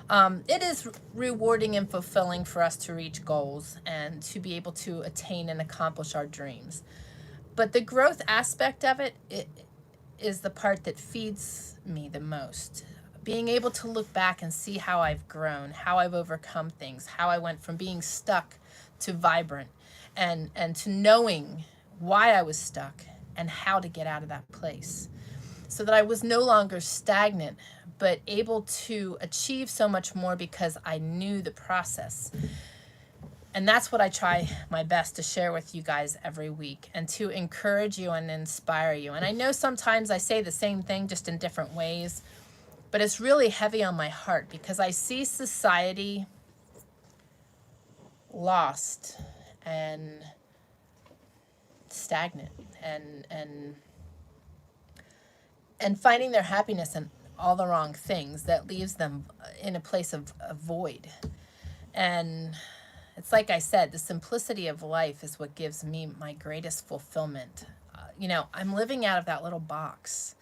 It is rewarding and fulfilling for us to reach goals and to be able to attain and accomplish our dreams. But the growth aspect of it is the part that feeds me the most. Being able to look back and see how I've grown, how I've overcome things, how I went from being stuck to vibrant, and to knowing why I was stuck and how to get out of that place, so that I was no longer stagnant, but able to achieve so much more because I knew the process. And that's what I try my best to share with you guys every week, and to encourage you and inspire you. And I know sometimes I say the same thing just in different ways, but it's really heavy on my heart because I see society lost and stagnant and finding their happiness in all the wrong things that leaves them in a place of a void. And it's like I said, the simplicity of life is what gives me my greatest fulfillment. I'm living out of that little box,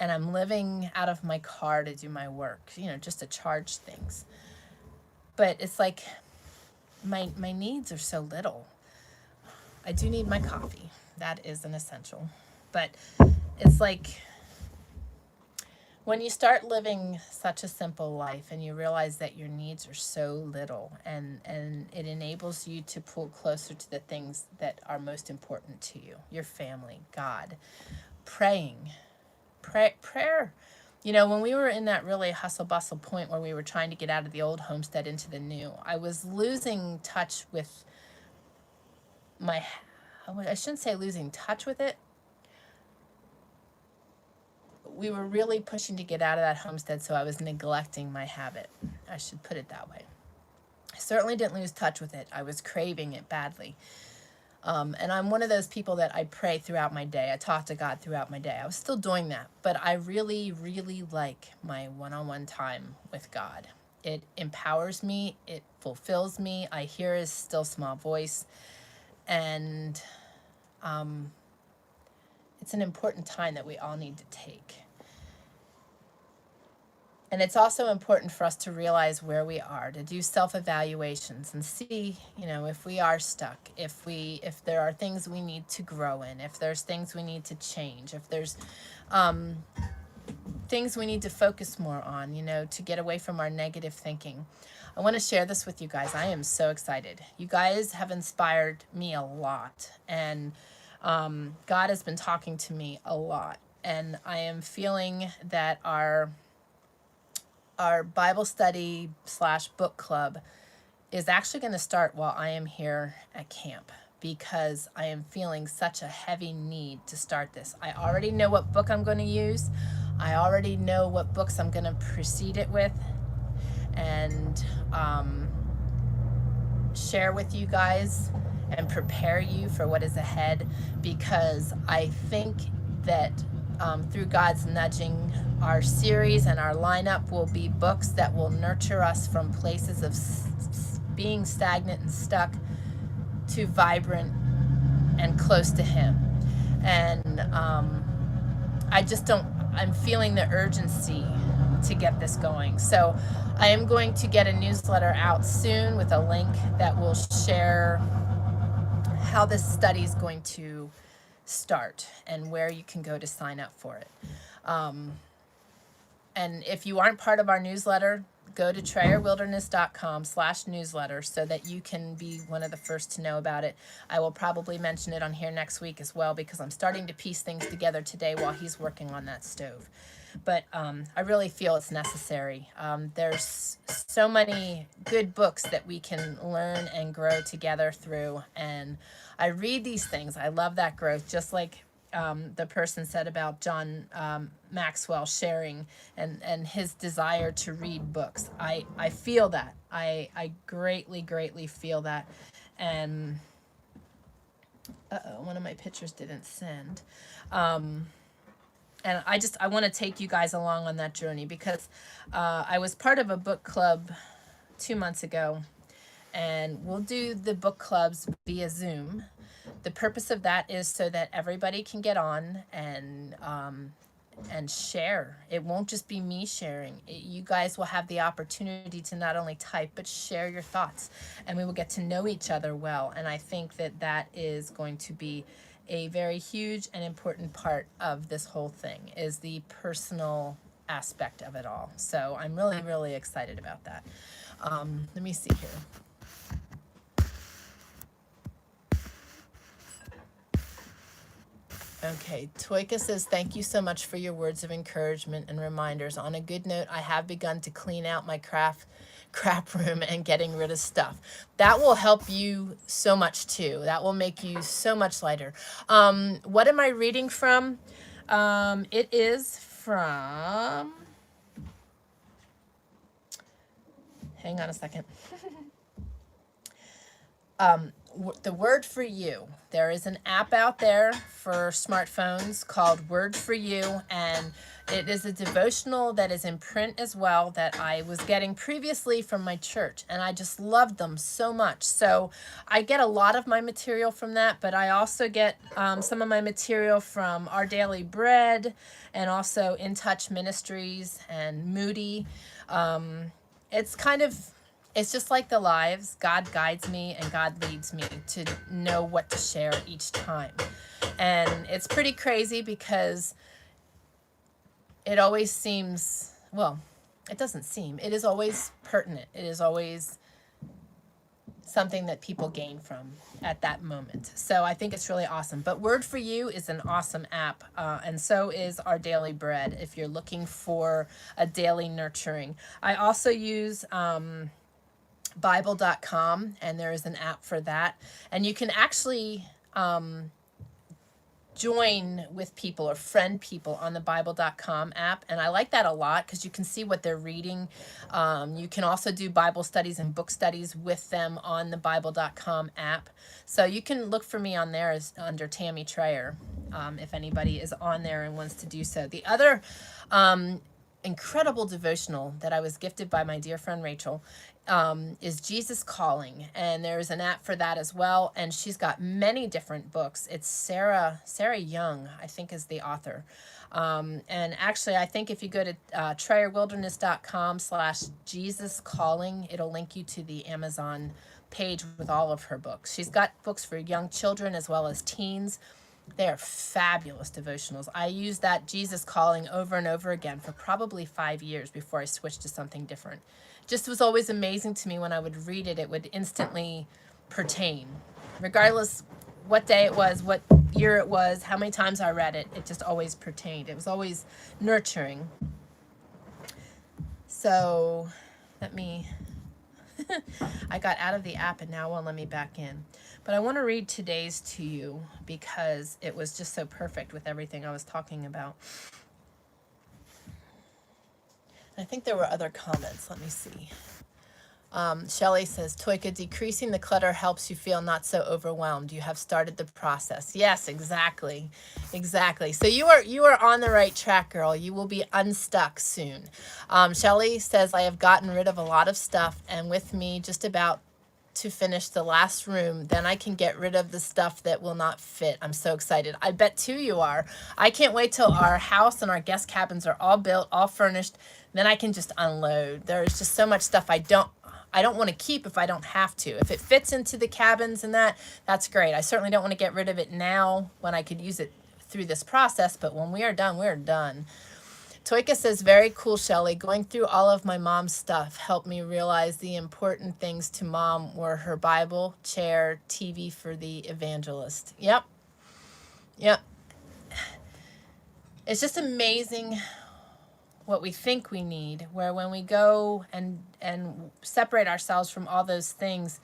and I'm living out of my car to do my work, just to charge things. But it's like my needs are so little. I do need my coffee. That is an essential. But it's like when you start living such a simple life and you realize that your needs are so little, and it enables you to pull closer to the things that are most important to you, your family, God, praying. Prayer. When we were in that really hustle bustle point where we were trying to get out of the old homestead into the new, I was losing touch with I shouldn't say losing touch with it. We were really pushing to get out of that homestead, so I was neglecting my habit. I should put it that way. I certainly didn't lose touch with it. I was craving it badly. And I'm one of those people that I pray throughout my day. I talk to God throughout my day. I was still doing that, but I really, really like my one-on-one time with God. It empowers me. It fulfills me. I hear His still small voice. And it's an important time that we all need to take. And it's also important for us to realize where we are, to do self-evaluations and see, if we are stuck, if there are things we need to grow in, if there's things we need to change, if there's things we need to focus more on, to get away from our negative thinking. I want to share this with you guys. I am so excited. You guys have inspired me a lot, and God has been talking to me a lot, and I am feeling that our our Bible study / book club is actually going to start while I am here at camp, because I am feeling such a heavy need to start this. I already know what book I'm going to use. I already know what books I'm going to precede it with, and share with you guys and prepare you for what is ahead, because I think that through God's nudging, our series and our lineup will be books that will nurture us from places of being stagnant and stuck to vibrant and close to Him. And I'm feeling the urgency to get this going. So I am going to get a newsletter out soon with a link that will share how this study is going to start and where you can go to sign up for it. And if you aren't part of our newsletter, go to TrayerWilderness.com/newsletter so that you can be one of the first to know about it. I will probably mention it on here next week as well, because I'm starting to piece things together today while he's working on that stove. But I really feel it's necessary. There's so many good books that we can learn and grow together through. And I read these things. I love that growth, just like the person said about John Maxwell sharing and his desire to read books. I feel that. I greatly feel that. And one of my pictures didn't send. And I want to take you guys along on that journey, because I was part of a book club 2 months ago, and we'll do the book clubs via Zoom. The purpose of that is so that everybody can get on and share. It won't just be me sharing. You guys will have the opportunity to not only type, but share your thoughts, and we will get to know each other well. And I think that that is going to be a very huge and important part of this whole thing, is the personal aspect of it all. So I'm really excited about that. Let me see here. Okay, Toika says, thank you so much for your words of encouragement and reminders. On a good note, I have begun to clean out my crap room and getting rid of stuff. That will help you so much too. That will make you so much lighter. What am I reading from? It is from, hang on a second. The Word for You. There is an app out there for smartphones called Word for You, and it is a devotional that is in print as well that I was getting previously from my church, and I just loved them so much. So I get a lot of my material from that, but I also get some of my material from Our Daily Bread, and also In Touch Ministries and Moody. It's just like the lives. God guides me and God leads me to know what to share each time. And it's pretty crazy, because it always seems, well, it doesn't seem, it is always pertinent. It is always something that people gain from at that moment. So I think it's really awesome. But Word for You is an awesome app, and so is Our Daily Bread if you're looking for a daily nurturing. I also use Bible.com, and there is an app for that, and you can actually join with people or friend people on the Bible.com app, and I like that a lot because you can see what they're reading. You can also do Bible studies and book studies with them on the Bible.com app, so you can look for me on there as under Tammy Trayer, if anybody is on there and wants to do so. The other incredible devotional that I was gifted by my dear friend Rachel is Jesus Calling, and there's an app for that as well, and she's got many different books. It's Sarah Young, I think, is the author, and actually I think if you go to TrayerWilderness.com/Jesus Calling, it'll link you to the Amazon page with all of her books. She's got books for young children as well as teens. They are fabulous devotionals. I used that Jesus Calling over and over again for probably 5 years before I switched to something different. Just was always amazing to me when I would read it. It would instantly pertain. Regardless what day it was, what year it was, how many times I read it, it just always pertained. It was always nurturing. So let me, I got out of the app and now it won't let me back in. But I want to read today's to you because it was just so perfect with everything I was talking about. I think there were other comments. Let me see. Shelley says, Toika, decreasing the clutter helps you feel not so overwhelmed. You have started the process. Yes, exactly. Exactly. So you are on the right track, girl. You will be unstuck soon. Shelley says, I have gotten rid of a lot of stuff, and with me just about to finish the last room, then I can get rid of the stuff that will not fit. I'm so excited. I bet too you are. I can't wait till our house and our guest cabins are all built, all furnished. Then I can just unload. There's just so much stuff I don't want to keep if I don't have to. If it fits into the cabins and that's great. I certainly don't want to get rid of it now when I could use it through this process, but when we are done, we're done. Toika says, very cool, Shelley. Going through all of my mom's stuff helped me realize the important things to mom were her Bible, chair, TV for the evangelist. Yep. Yep. It's just amazing what we think we need, where when we go and separate ourselves from all those things,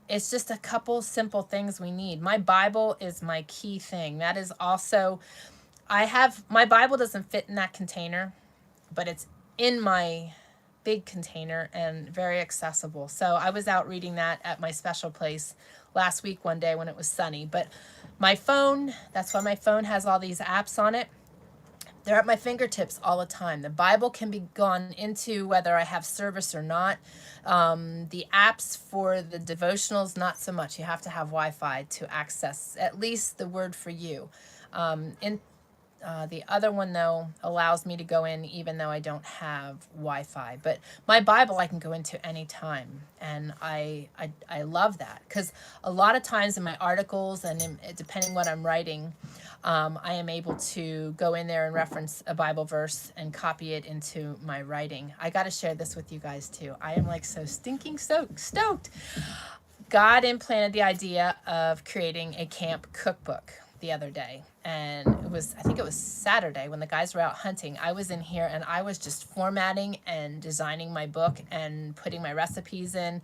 it's just a couple simple things we need. My Bible is my key thing. That is also, my Bible doesn't fit in that container, but it's in my big container and very accessible. So I was out reading that at my special place last week one day when it was sunny. But my phone, that's why my phone has all these apps on it. They're at my fingertips all the time. The Bible can be gone into whether I have service or not. The apps for the devotionals, not so much. You have to have Wi-Fi to access at least the Word for You. The other one, though, allows me to go in even though I don't have Wi-Fi. But my Bible I can go into anytime. And I love that because a lot of times in my articles and depending what I'm writing, I am able to go in there and reference a Bible verse and copy it into my writing. I got to share this with you guys too. I am like so stinking stoked. God implanted the idea of creating a camp cookbook the other day. And I think it was Saturday when the guys were out hunting. I was in here and I was just formatting and designing my book and putting my recipes in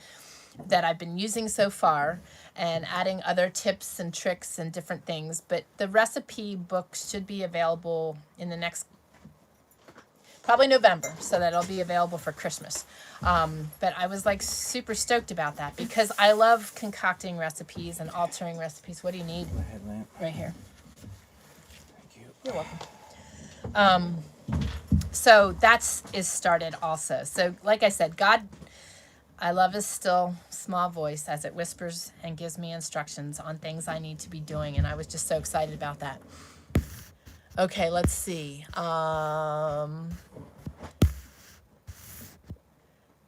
that I've been using so far and adding other tips and tricks and different things. But the recipe book should be available in the next, probably November, so that it'll be available for Christmas. But I was like super stoked about that because I love concocting recipes and altering recipes. What do you need?
My headlamp.
Right here.
Thank you.
You're welcome. So that's is started also. So like I said, God, I love his still small voice as it whispers and gives me instructions on things I need to be doing. And I was just so excited about that. Okay, let's see.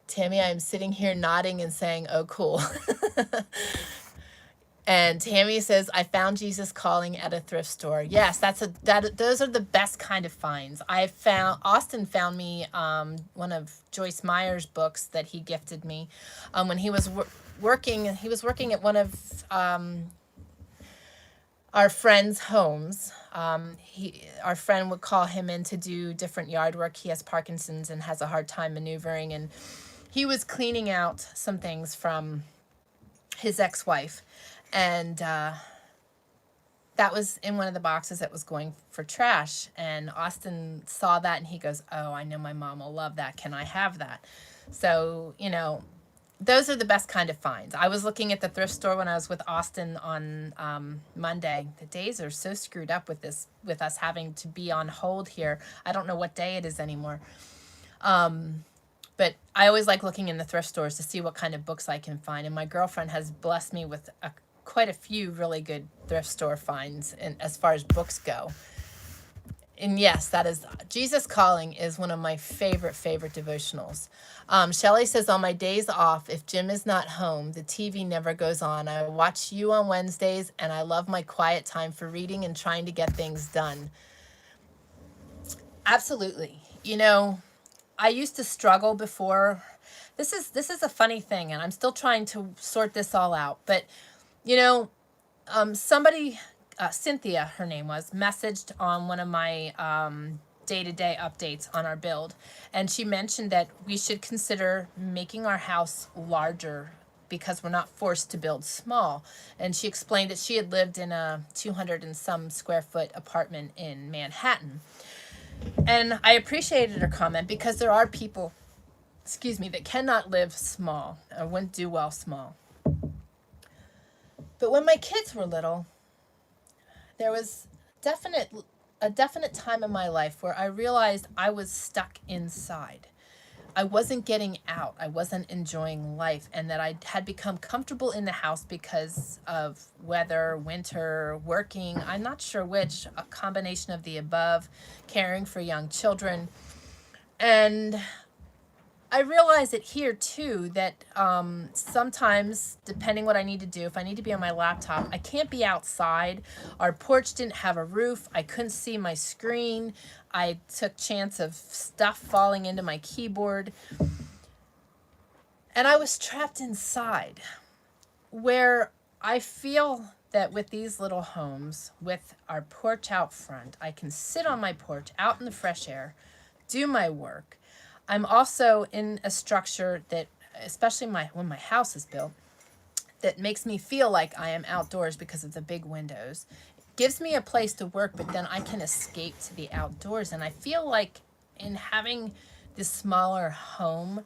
Tammy, I'm sitting here nodding and saying, oh, cool. And Tammy says, I found Jesus Calling at a thrift store. Yes, those are the best kind of finds. Austin found me one of Joyce Meyer's books that he gifted me when he was working at one of our friends' homes. Our friend would call him in to do different yard work. He has Parkinson's and has a hard time maneuvering, and he was cleaning out some things from his ex-wife. And that was in one of the boxes that was going for trash. And Austin saw that and he goes, oh, I know my mom will love that. Can I have that? So, those are the best kind of finds. I was looking at the thrift store when I was with Austin on Monday. The days are so screwed up with us having to be on hold here. I don't know what day it is anymore. But I always like looking in the thrift stores to see what kind of books I can find. And my girlfriend has blessed me with quite a few really good thrift store finds as far as books go. And yes, that is Jesus Calling is one of my favorite devotionals. Shelley says, on my days off, if Jim is not home, the TV never goes on. I watch you on Wednesdays, and I love my quiet time for reading and trying to get things done. Absolutely. I used to struggle before. This is a funny thing, and I'm still trying to sort this all out. But, somebody, Cynthia, her name was, messaged on one of my day-to-day updates on our build. And she mentioned that we should consider making our house larger because we're not forced to build small. And she explained that she had lived in a 200 and some square foot apartment in Manhattan. And I appreciated her comment because there are people, excuse me, that cannot live small or wouldn't do well small. But when my kids were little, there was a definite time in my life where I realized I was stuck inside. I wasn't getting out. I wasn't enjoying life, and that I had become comfortable in the house because of weather, winter, working. I'm not sure which, a combination of the above, caring for young children. And I realize it here too that sometimes, depending what I need to do, if I need to be on my laptop, I can't be outside. Our porch didn't have a roof. I couldn't see my screen. I took chance of stuff falling into my keyboard. And I was trapped inside, where I feel that with these little homes, with our porch out front, I can sit on my porch out in the fresh air, do my work. I'm also in a structure that, especially when my house is built, that makes me feel like I am outdoors because of the big windows. It gives me a place to work, but then I can escape to the outdoors. And I feel like in having this smaller home,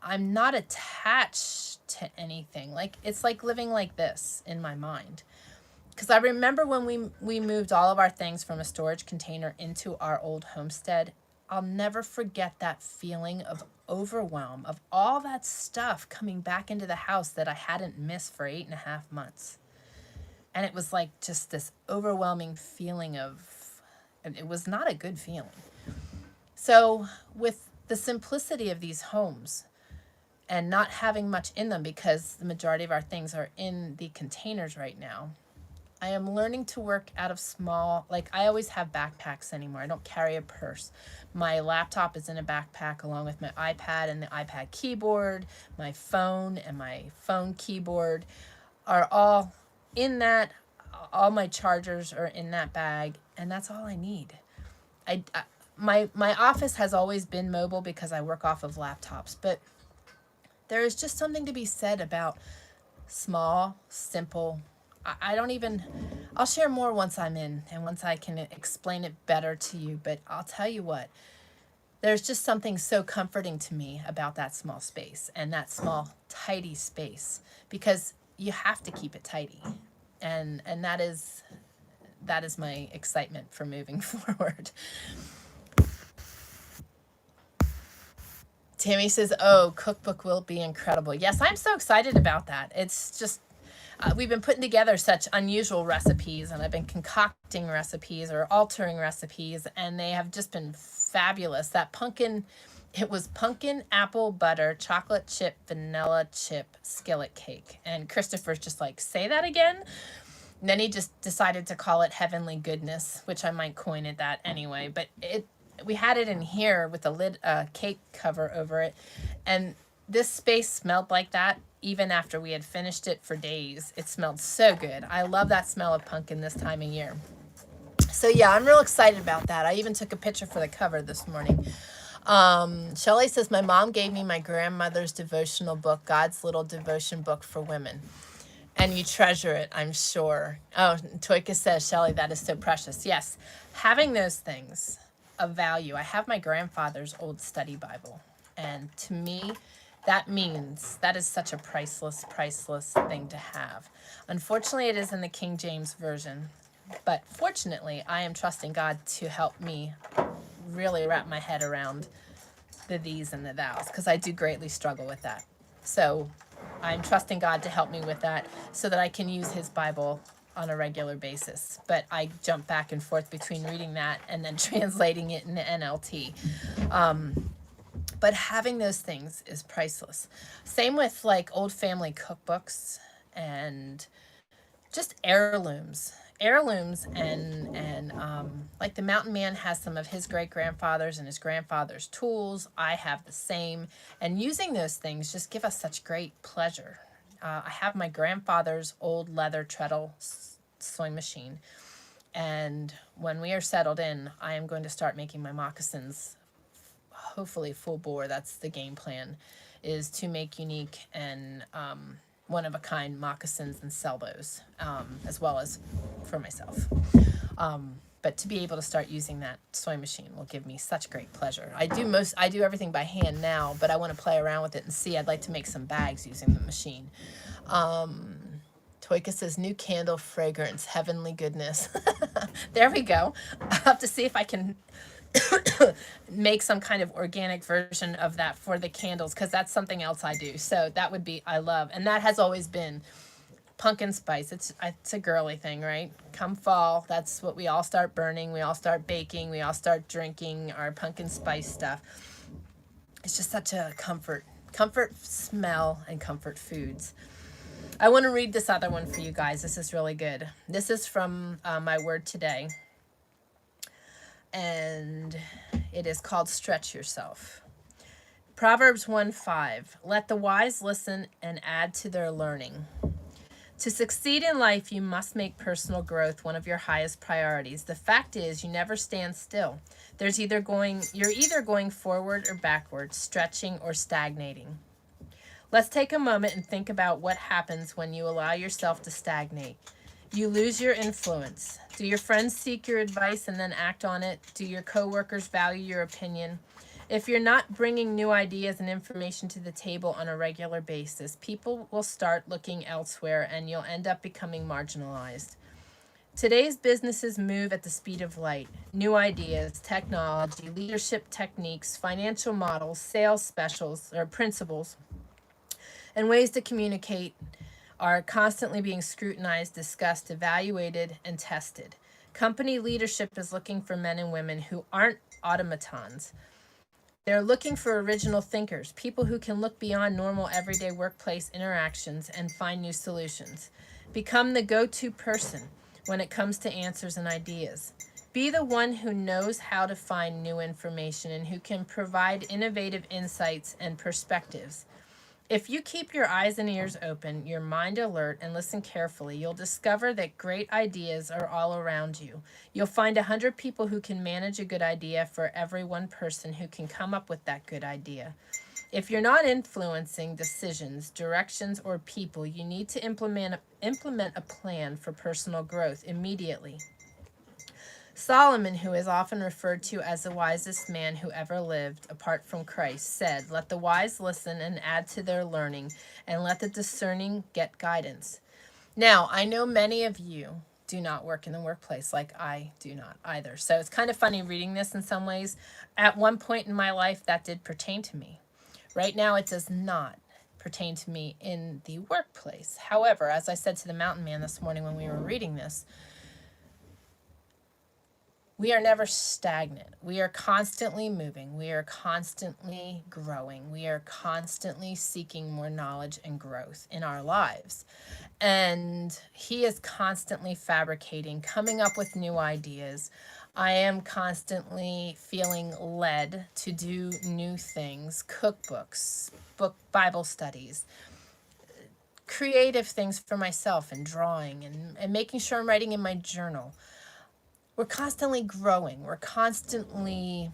I'm not attached to anything. Like, it's like living like this in my mind. Because I remember when we moved all of our things from a storage container into our old homestead, I'll never forget that feeling of overwhelm, of all that stuff coming back into the house that I hadn't missed for 8.5 months. And it was like just this overwhelming feeling of, it was not a good feeling. So with the simplicity of these homes and not having much in them, because the majority of our things are in the containers right now, I am learning to work out of small, like I always have backpacks anymore. I don't carry a purse. My laptop is in a backpack along with my iPad and the iPad keyboard. My phone and my phone keyboard are all in that. All my chargers are in that bag, and that's all I need. My office has always been mobile because I work off of laptops, but there is just something to be said about small, simple. I'll share more once I'm in and once I can explain it better to you, but I'll tell you what, there's just something so comforting to me about that small space and that small, tidy space, because you have to keep it tidy. And that is my excitement for moving forward. Tammy says, oh, cookbook will be incredible. Yes, I'm so excited about that. It's just, we've been putting together such unusual recipes, and I've been concocting recipes or altering recipes, and they have just been fabulous. That pumpkin, it was pumpkin, apple butter, chocolate chip, vanilla chip skillet cake. And Christopher's just like, say that again? And then he just decided to call it heavenly goodness, which I might coin it that anyway. But we had it in here with a lid, cake cover over it, and this space smelled like that even after we had finished it for days. It smelled so good. I love that smell of pumpkin this time of year. So yeah, I'm real excited about that. I even took a picture for the cover this morning. Shelley says, my mom gave me my grandmother's devotional book, God's Little Devotion Book for Women. And you treasure it, I'm sure. Oh, Toika says, Shelley, that is so precious. Yes, having those things of value. I have my grandfather's old study Bible. And to me, that is such a priceless thing to have. Unfortunately, it is in the King James Version. But fortunately, I am trusting God to help me really wrap my head around the these and the thous, because I do greatly struggle with that. So I'm trusting God to help me with that so that I can use his Bible on a regular basis. But I jump back and forth between reading that and then translating it in the NLT. But having those things is priceless. Same with like old family cookbooks and just heirlooms. And like the Mountain Man has some of his great-grandfathers and his grandfather's tools. I have the same. And using those things just give us such great pleasure. I have my grandfather's old leather treadle sewing machine. And when we are settled in, I am going to start making my moccasins, hopefully full bore. That's the game plan, is to make unique and one-of-a-kind moccasins and sell those, as well as for myself. But to be able to start using that sewing machine will give me such great pleasure. I do everything by hand now, but I want to play around with it and see. I'd like to make some bags using the machine. Toyka says, new candle fragrance, heavenly goodness. There we go. I'll have to see if I can make some kind of organic version of that for the candles, because that's something else I do. So that would be, I love, and that has always been pumpkin spice. It's a girly thing, right? Come fall, that's what we all start burning. We all start baking. We all start drinking our pumpkin spice stuff. It's just such a comfort smell and comfort foods. I want to read this other one for you guys. This is really good. This is from my word today, and it is called Stretch Yourself. Proverbs 1:5. Let the wise listen and add to their learning. To succeed in life, you must make personal growth one of your highest priorities. The fact is, you never stand still. You're either going forward or backward, stretching or stagnating. Let's take a moment and think about what happens when you allow yourself to stagnate. You lose your influence. Do your friends seek your advice and then act on it? Do your coworkers value your opinion? If you're not bringing new ideas and information to the table on a regular basis, people will start looking elsewhere and you'll end up becoming marginalized. Today's businesses move at the speed of light. New ideas, technology, leadership techniques, financial models, sales specials or principles, and ways to communicate are constantly being scrutinized, discussed, evaluated, and tested. Company leadership is looking for men and women who aren't automatons. They're looking for original thinkers, people who can look beyond normal everyday workplace interactions and find new solutions. Become the go-to person when it comes to answers and ideas. Be the one who knows how to find new information and who can provide innovative insights and perspectives. If you keep your eyes and ears open, your mind alert, and listen carefully, you'll discover that great ideas are all around you. You'll find 100 people who can manage a good idea for every one person who can come up with that good idea. If you're not influencing decisions, directions, or people, you need to implement a plan for personal growth immediately. Solomon, who is often referred to as the wisest man who ever lived, apart from Christ, said, "Let the wise listen and add to their learning, and let the discerning get guidance." Now, I know many of you do not work in the workplace, like I do not either. So it's kind of funny reading this in some ways. At one point in my life, that did pertain to me. Right now, it does not pertain to me in the workplace. However, as I said to the mountain man this morning when we were reading this, we are never stagnant. We are constantly moving. We are constantly growing. We are constantly seeking more knowledge and growth in our lives. And he is constantly fabricating, coming up with new ideas. I am constantly feeling led to do new things, cookbooks, Bible studies, creative things for myself and drawing and making sure I'm writing in my journal. We're constantly growing. We're constantly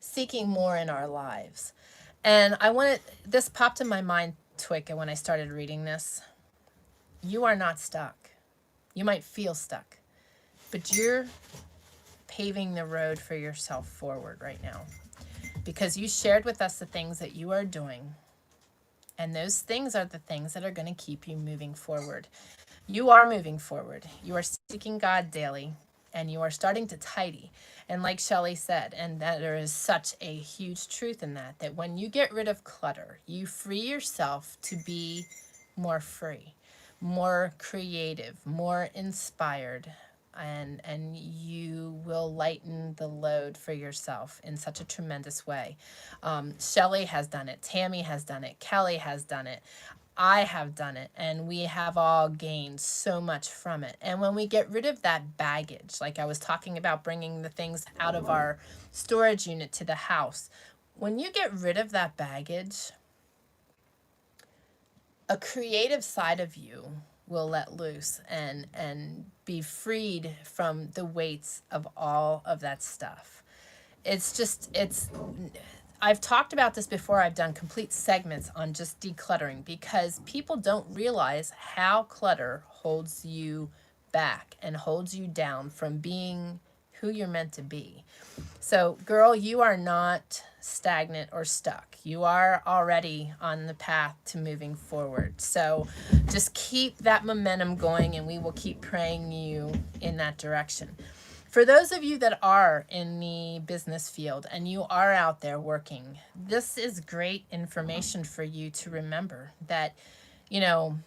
seeking more in our lives. And this popped in my mind, Twicka, when I started reading this. You are not stuck. You might feel stuck, but you're paving the road for yourself forward right now, because you shared with us the things that you are doing. And those things are the things that are going to keep you moving forward. You are moving forward. You are seeking God daily, and you are starting to tidy. And like Shelley said, and that there is such a huge truth in that when you get rid of clutter, you free yourself to be more free, more creative, more inspired, and you will lighten the load for yourself in such a tremendous way. Shelley has done it. Tammy has done it. Kelly has done it. I have done it, and we have all gained so much from it. And when we get rid of that baggage, like I was talking about bringing the things out of our storage unit to the house, when you get rid of that baggage, a creative side of you will let loose and be freed from the weights of all of that stuff. I've talked about this before. I've done complete segments on just decluttering because people don't realize how clutter holds you back and holds you down from being who you're meant to be. So, girl, you are not stagnant or stuck. You are already on the path to moving forward. So, just keep that momentum going, and we will keep praying you in that direction. For those of you that are in the business field and you are out there working, this is great information for you to remember that, you know,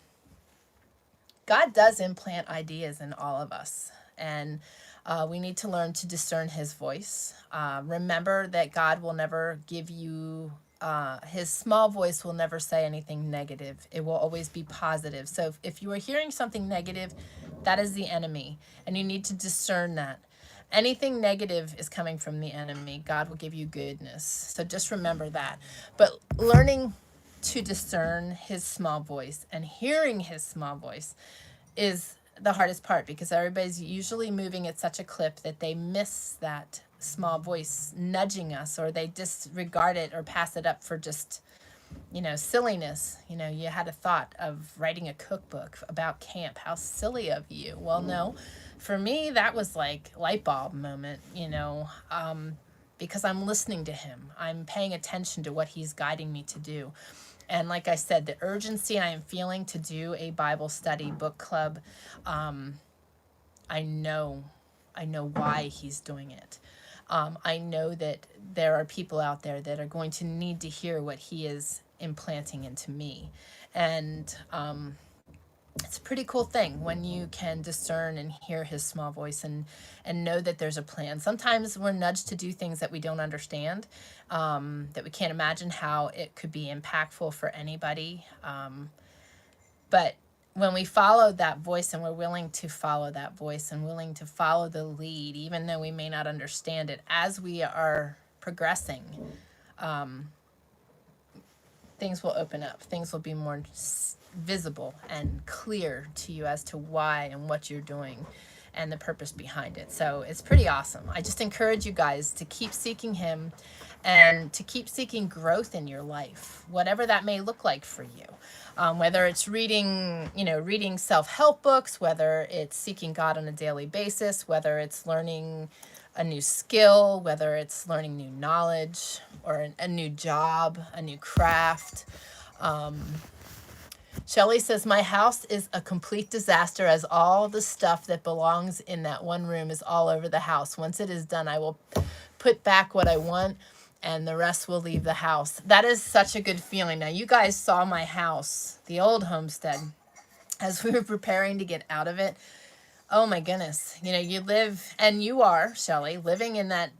God does implant ideas in all of us. And we need to learn to discern his voice. Remember that God will never give you, his small voice will never say anything negative. It will always be positive. So if you are hearing something negative, that is the enemy. And you need to discern that. Anything negative is coming from the enemy. God will give you goodness. So just remember that. But learning to discern his small voice and hearing his small voice is the hardest part, because everybody's usually moving at such a clip that they miss that small voice nudging us, or they disregard it or pass it up for just, silliness. You had a thought of writing a cookbook about camp. How silly of you. Well, no, for me, that was like light bulb moment, because I'm listening to him. I'm paying attention to what he's guiding me to do. And like I said, the urgency I am feeling to do a Bible study book club, I know why he's doing it. I know that there are people out there that are going to need to hear what he is implanting into me. And it's a pretty cool thing when you can discern and hear his small voice and know that there's a plan. Sometimes we're nudged to do things that we don't understand, that we can't imagine how it could be impactful for anybody. But when we follow that voice, and we're willing to follow that voice and willing to follow the lead, even though we may not understand it, as we are progressing, things will open up. Things will be more visible and clear to you as to why and what you're doing and the purpose behind it. So it's pretty awesome. I just encourage you guys to keep seeking him and to keep seeking growth in your life, whatever that may look like for you. Whether it's reading self-help books, whether it's seeking God on a daily basis, whether it's learning a new skill, whether it's learning new knowledge or a new job, a new craft. Shelley says, my house is a complete disaster, as all the stuff that belongs in that one room is all over the house. Once it is done, I will put back what I want and the rest will leave the house. That is such a good feeling. Now, you guys saw my house, the old homestead, as we were preparing to get out of it. Oh my goodness. You live, and you are, Shelley, living in that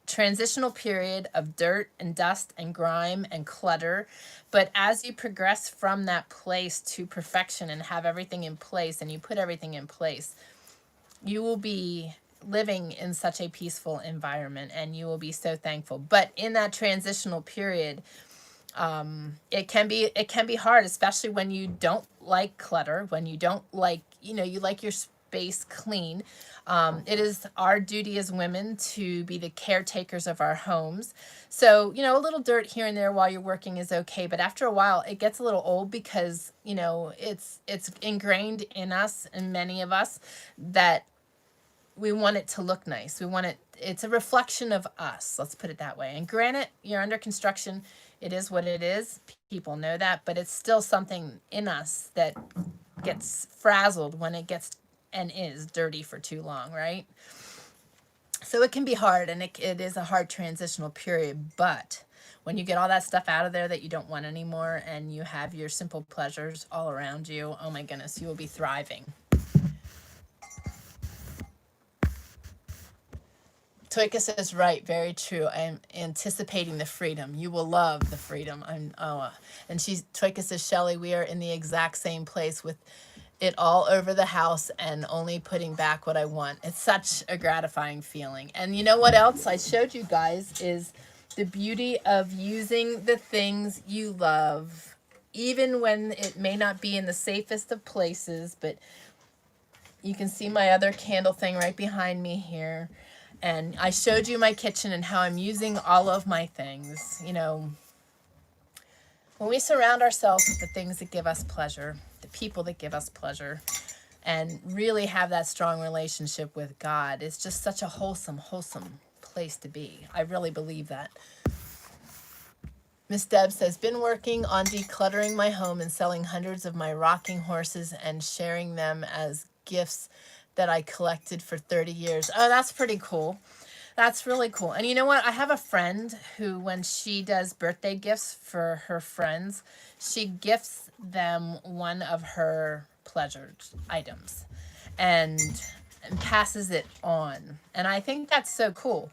transitional period of dirt and dust and grime and clutter. But as you progress from that place to perfection and have everything in place, and you put everything in place, you will be living in such a peaceful environment, and you will be so thankful. But in that transitional period, it can be hard, especially when you don't like clutter, when you don't like, you like your space clean. It is our duty as women to be the caretakers of our homes. So, a little dirt here and there while you're working is okay. But after a while, it gets a little old, because, it's ingrained in us, and many of us, that we want it to look nice. It's a reflection of us. Let's put it that way. And granted, you're under construction. It is what it is. People know that, but it's still something in us that gets frazzled when it gets and is dirty for too long, right? So it can be hard, and it is a hard transitional period. But when you get all that stuff out of there that you don't want anymore, and you have your simple pleasures all around you, oh my goodness, you will be thriving. Toika says, right, very true. I'm anticipating the freedom. You will love the freedom. And Toika says, Shelley, we are in the exact same place, with it all over the house and only putting back what I want. It's such a gratifying feeling. And you know what else I showed you guys is the beauty of using the things you love even when it may not be in the safest of places. But you can see my other candle thing right behind me here. And I showed you my kitchen and how I'm using all of my things. You know, when we surround ourselves with the things that give us pleasure, the people that give us pleasure, and really have that strong relationship with God, it's just such a wholesome place to be. I really believe that. Miss Deb says, been working on decluttering my home and selling hundreds of my rocking horses and sharing them as gifts that I collected for 30 years. Oh, that's pretty cool. That's really cool. And you know what? I have a friend who, when she does birthday gifts for her friends, she gifts them one of her pleasured items and passes it on. And I think that's so cool.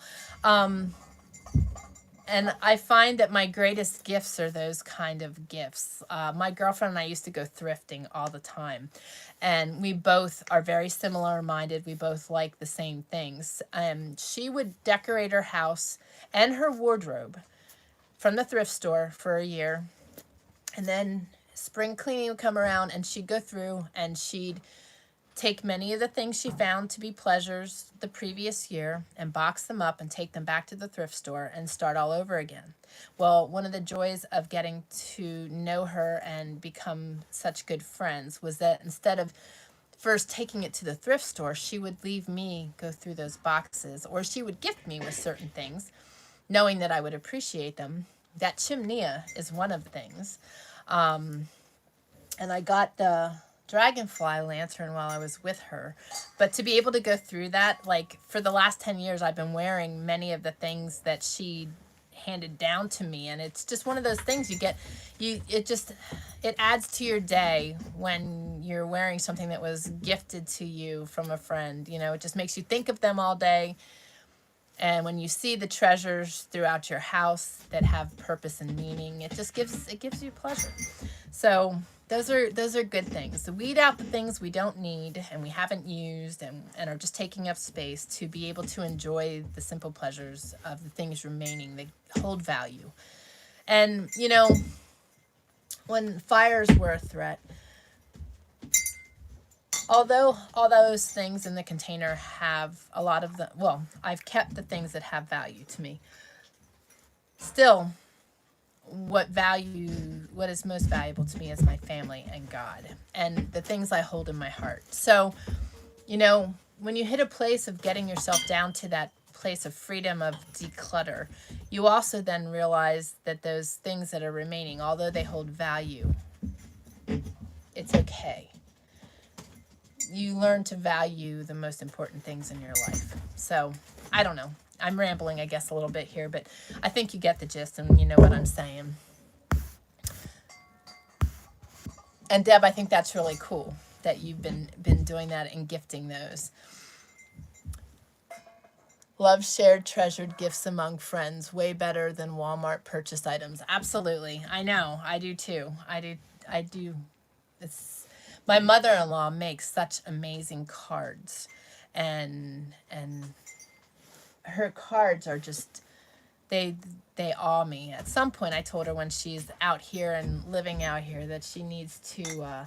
And I find that my greatest gifts are those kind of gifts. My girlfriend and I used to go thrifting all the time. And we both are very similar minded. We both like the same things. She would decorate her house and her wardrobe from the thrift store for a year. And then spring cleaning would come around and she'd go through and she'd take many of the things she found to be pleasures the previous year and box them up and take them back to the thrift store and start all over again. Well, one of the joys of getting to know her and become such good friends was that instead of first taking it to the thrift store, she would leave me go through those boxes, or she would gift me with certain things, knowing that I would appreciate them. That chimenea is one of the things. And I got the dragonfly lantern while I was with her. But to be able to go through that, like for the last 10 years, I've been wearing many of the things that she handed down to me. And it's just one of those things it adds to your day when you're wearing something that was gifted to you from a friend. You know, it just makes you think of them all day. And when you see the treasures throughout your house that have purpose and meaning, it gives you pleasure. So those are good things. So weed out the things we don't need and we haven't used and are just taking up space to be able to enjoy the simple pleasures of the things remaining that hold value. And, you know, when fires were a threat, although all those things in the container have a lot of I've kept the things that have value to me. Still, what is most valuable to me is my family and God and the things I hold in my heart. So, you know, when you hit a place of getting yourself down to that place of freedom of declutter, you also then realize that those things that are remaining, although they hold value, it's okay. You learn to value the most important things in your life. So, I don't know. I'm rambling, I guess, a little bit here, but I think you get the gist and you know what I'm saying. And Deb, I think that's really cool that you've been doing that and gifting those. Love shared treasured gifts among friends, way better than Walmart purchase items. Absolutely. I know. I do too. I do. My mother-in-law makes such amazing cards, and her cards are just, they awe me. At some point I told her when she's out here and living out here that she needs to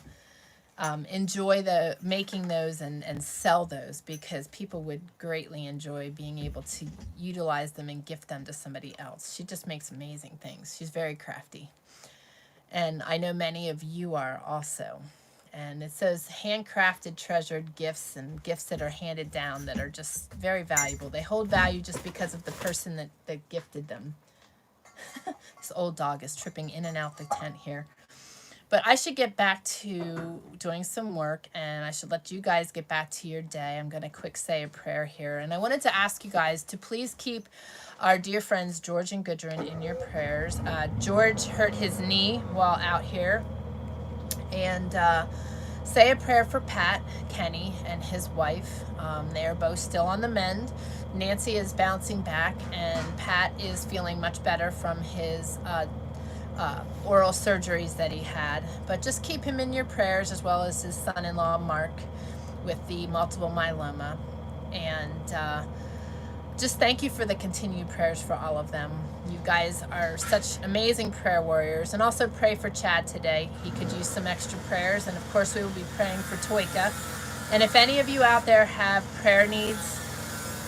enjoy making those and sell those, because people would greatly enjoy being able to utilize them and gift them to somebody else. She just makes amazing things. She's very crafty. And I know many of you are also. And it says handcrafted treasured gifts and gifts that are handed down that are just very valuable. They hold value just because of the person that gifted them. This old dog is tripping in and out the tent here. But I should get back to doing some work, and I should let you guys get back to your day. I'm going to quick say a prayer here. And I wanted to ask you guys to please keep our dear friends George and Gudrun in your prayers. George hurt his knee while out here. And say a prayer for Pat Kenny and his wife. They are both still on the mend. Nancy is bouncing back, and Pat is feeling much better from his oral surgeries that he had. But just keep him in your prayers, as well as his son-in-law Mark with the multiple myeloma. And just thank you for the continued prayers for all of them. You guys are such amazing prayer warriors. And also pray for Chad today. He could use some extra prayers. And of course, we will be praying for Toika. And if any of you out there have prayer needs,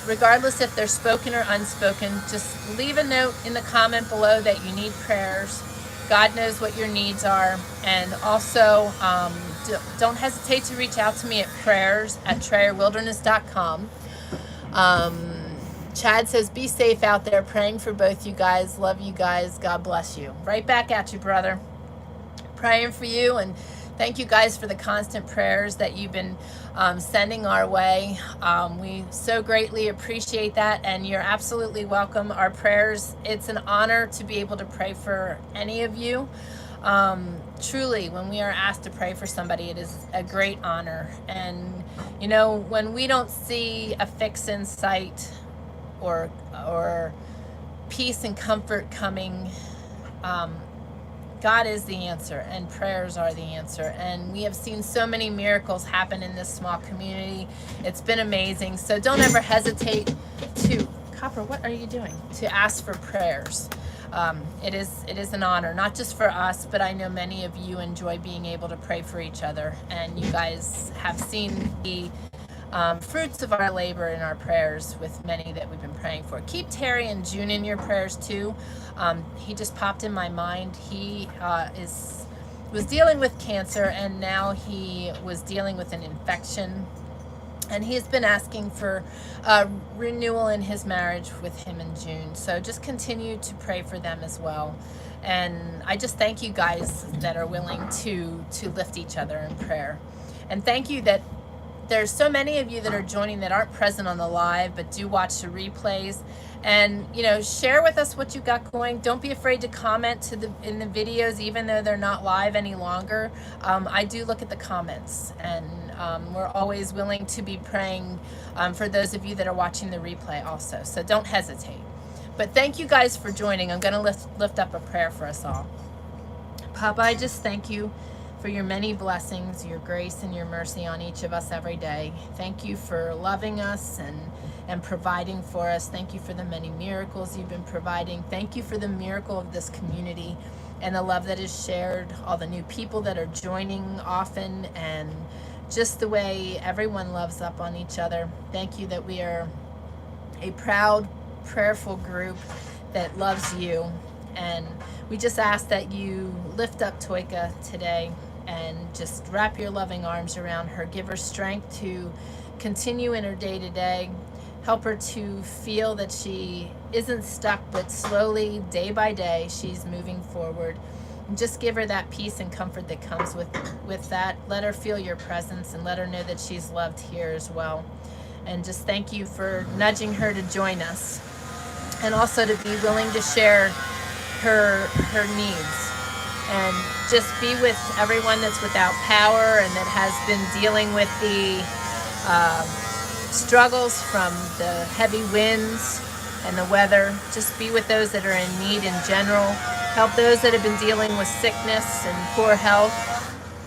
regardless if they're spoken or unspoken, just leave a note in the comment below that you need prayers. God knows what your needs are. And also, don't hesitate to reach out to me at prayers@trayerwilderness.com. Chad says, be safe out there. Praying for both you guys. Love you guys. God bless you. Right back at you, brother. Praying for you, and thank you guys for the constant prayers that you've been sending our way. We so greatly appreciate that, and you're absolutely welcome. Our prayers, it's an honor to be able to pray for any of you. Truly, when we are asked to pray for somebody, it is a great honor. And you know, when we don't see a fix in sight, or peace and comfort coming, God is the answer, and prayers are the answer. And we have seen so many miracles happen in this small community. It's been amazing. So don't ever hesitate to, Copper, what are you doing? To ask for prayers. It is an honor, not just for us, but I know many of you enjoy being able to pray for each other. And you guys have seen the fruits of our labor in our prayers with many that we've been praying for. Keep Terry and June in your prayers too. He just popped in my mind. He was dealing with cancer, and now he was dealing with an infection, and he's been asking for renewal in his marriage with him in June. So just continue to pray for them as well. And I just thank you guys that are willing to lift each other in prayer. And thank you that there's so many of you that are joining that aren't present on the live, but do watch the replays. And you know, share with us what you got going. Don't be afraid to comment in the videos, even though they're not live any longer. I do look at the comments, and we're always willing to be praying for those of you that are watching the replay also. So don't hesitate. But thank you guys for joining. I'm going to lift up a prayer for us all. Papa, I just thank you for your many blessings, your grace and your mercy on each of us every day. Thank you for loving us and providing for us. Thank you for the many miracles you've been providing. Thank you for the miracle of this community and the love that is shared, all the new people that are joining often, and just the way everyone loves up on each other. Thank you that we are a proud, prayerful group that loves you. And we just ask that you lift up Toika today and just wrap your loving arms around her. Give her strength to continue in her day-to-day. Help her to feel that she isn't stuck, but slowly, day by day, she's moving forward. And just give her that peace and comfort that comes with that. Let her feel your presence, and let her know that she's loved here as well. And just thank you for nudging her to join us, and also to be willing to share her needs. And just be with everyone that's without power and that has been dealing with the struggles from the heavy winds and the weather. Just be with those that are in need in general. Help those that have been dealing with sickness and poor health.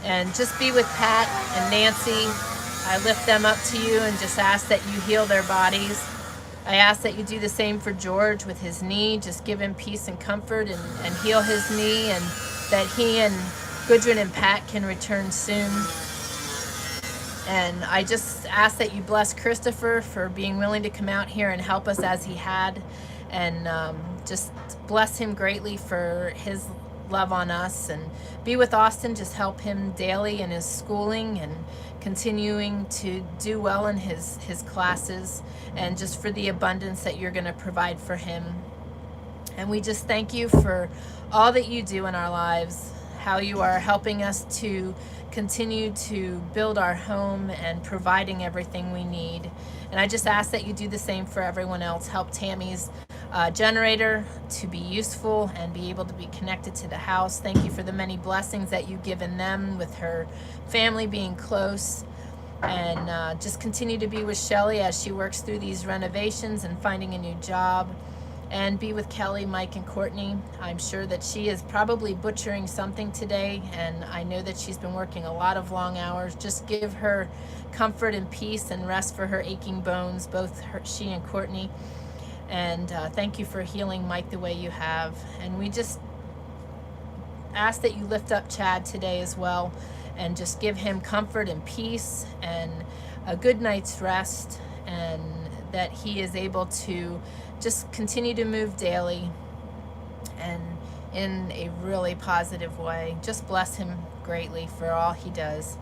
And just be with Pat and Nancy. I lift them up to you and just ask that you heal their bodies. I ask that you do the same for George with his knee. Just give him peace and comfort and heal his knee, and that he and Gudrun and Pat can return soon. And I just ask that you bless Christopher for being willing to come out here and help us as he had, and just bless him greatly for his love on us. And be with Austin, just help him daily in his schooling and continuing to do well in his classes, and just for the abundance that you're going to provide for him. And we just thank you for all that you do in our lives, how you are helping us to continue to build our home and providing everything we need. And I just ask that you do the same for everyone else. Help Tammy's generator to be useful and be able to be connected to the house. Thank you for the many blessings that you've given them with her family being close. And just continue to be with Shelly as she works through these renovations and finding a new job. And be with Kelly, Mike, and Courtney. I'm sure that she is probably butchering something today, and I know that she's been working a lot of long hours. Just give her comfort and peace and rest for her aching bones, both she and Courtney. And thank you for healing Mike the way you have. And we just ask that you lift up Chad today as well, and just give him comfort and peace and a good night's rest, and that he is able to just continue to move daily and in a really positive way. Just bless him greatly for all he does.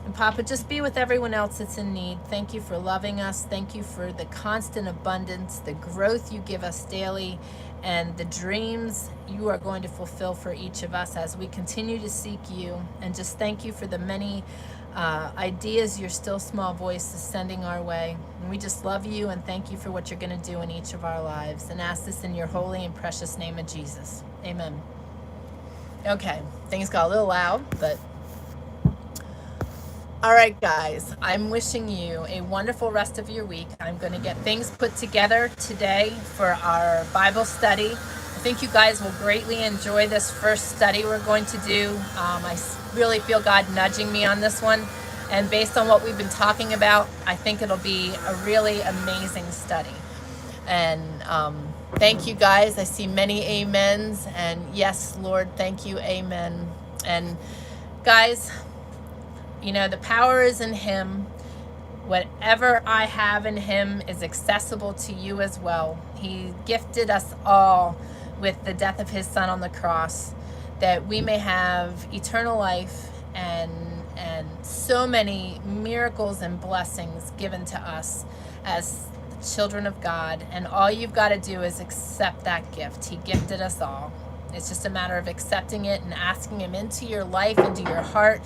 And Papa, just be with everyone else that's in need. Thank you for loving us. Thank you for the constant abundance, the growth you give us daily, and the dreams you are going to fulfill for each of us as we continue to seek you. And just thank you for the many ideas your still small voice is sending our way. And we just love you and thank you for what you're going to do in each of our lives. And ask this in your holy and precious name of Jesus. Amen. Okay, things got a little loud, but all right, guys, I'm wishing you a wonderful rest of your week. I'm going to get things put together today for our Bible study. I think you guys will greatly enjoy this first study we're going to do. I really feel God nudging me on this one. And based on what we've been talking about, I think it'll be a really amazing study. And thank you, guys. I see many amens. And yes, Lord, thank you. Amen. And guys, you know, the power is in him. Whatever I have in him is accessible to you as well. He gifted us all with the death of his son on the cross, that we may have eternal life and so many miracles and blessings given to us as children of God. And all you've got to do is accept that gift. He gifted us all. It's just a matter of accepting it and asking him into your life, into your heart,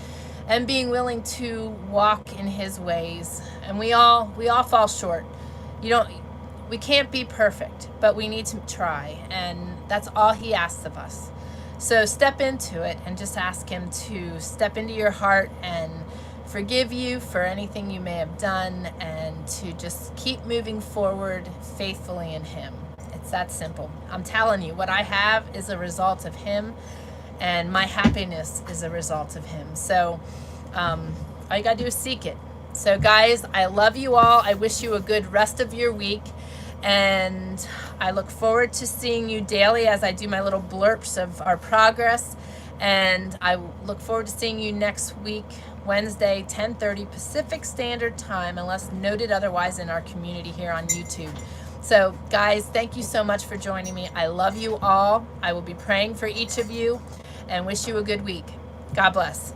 and being willing to walk in his ways. And we all fall short. We can't be perfect, but we need to try, and that's all he asks of us. So step into it and just ask him to step into your heart and forgive you for anything you may have done, and to just keep moving forward faithfully in him. It's that simple. I'm telling you, what I have is a result of him, and my happiness is a result of him. So all you gotta do is seek it. So guys, I love you all. I wish you a good rest of your week, and I look forward to seeing you daily as I do my little blurps of our progress. And I look forward to seeing you next week, Wednesday, 10:30 Pacific Standard Time, unless noted otherwise in our community here on YouTube. So guys, thank you so much for joining me. I love you all. I will be praying for each of you and wish you a good week. God bless.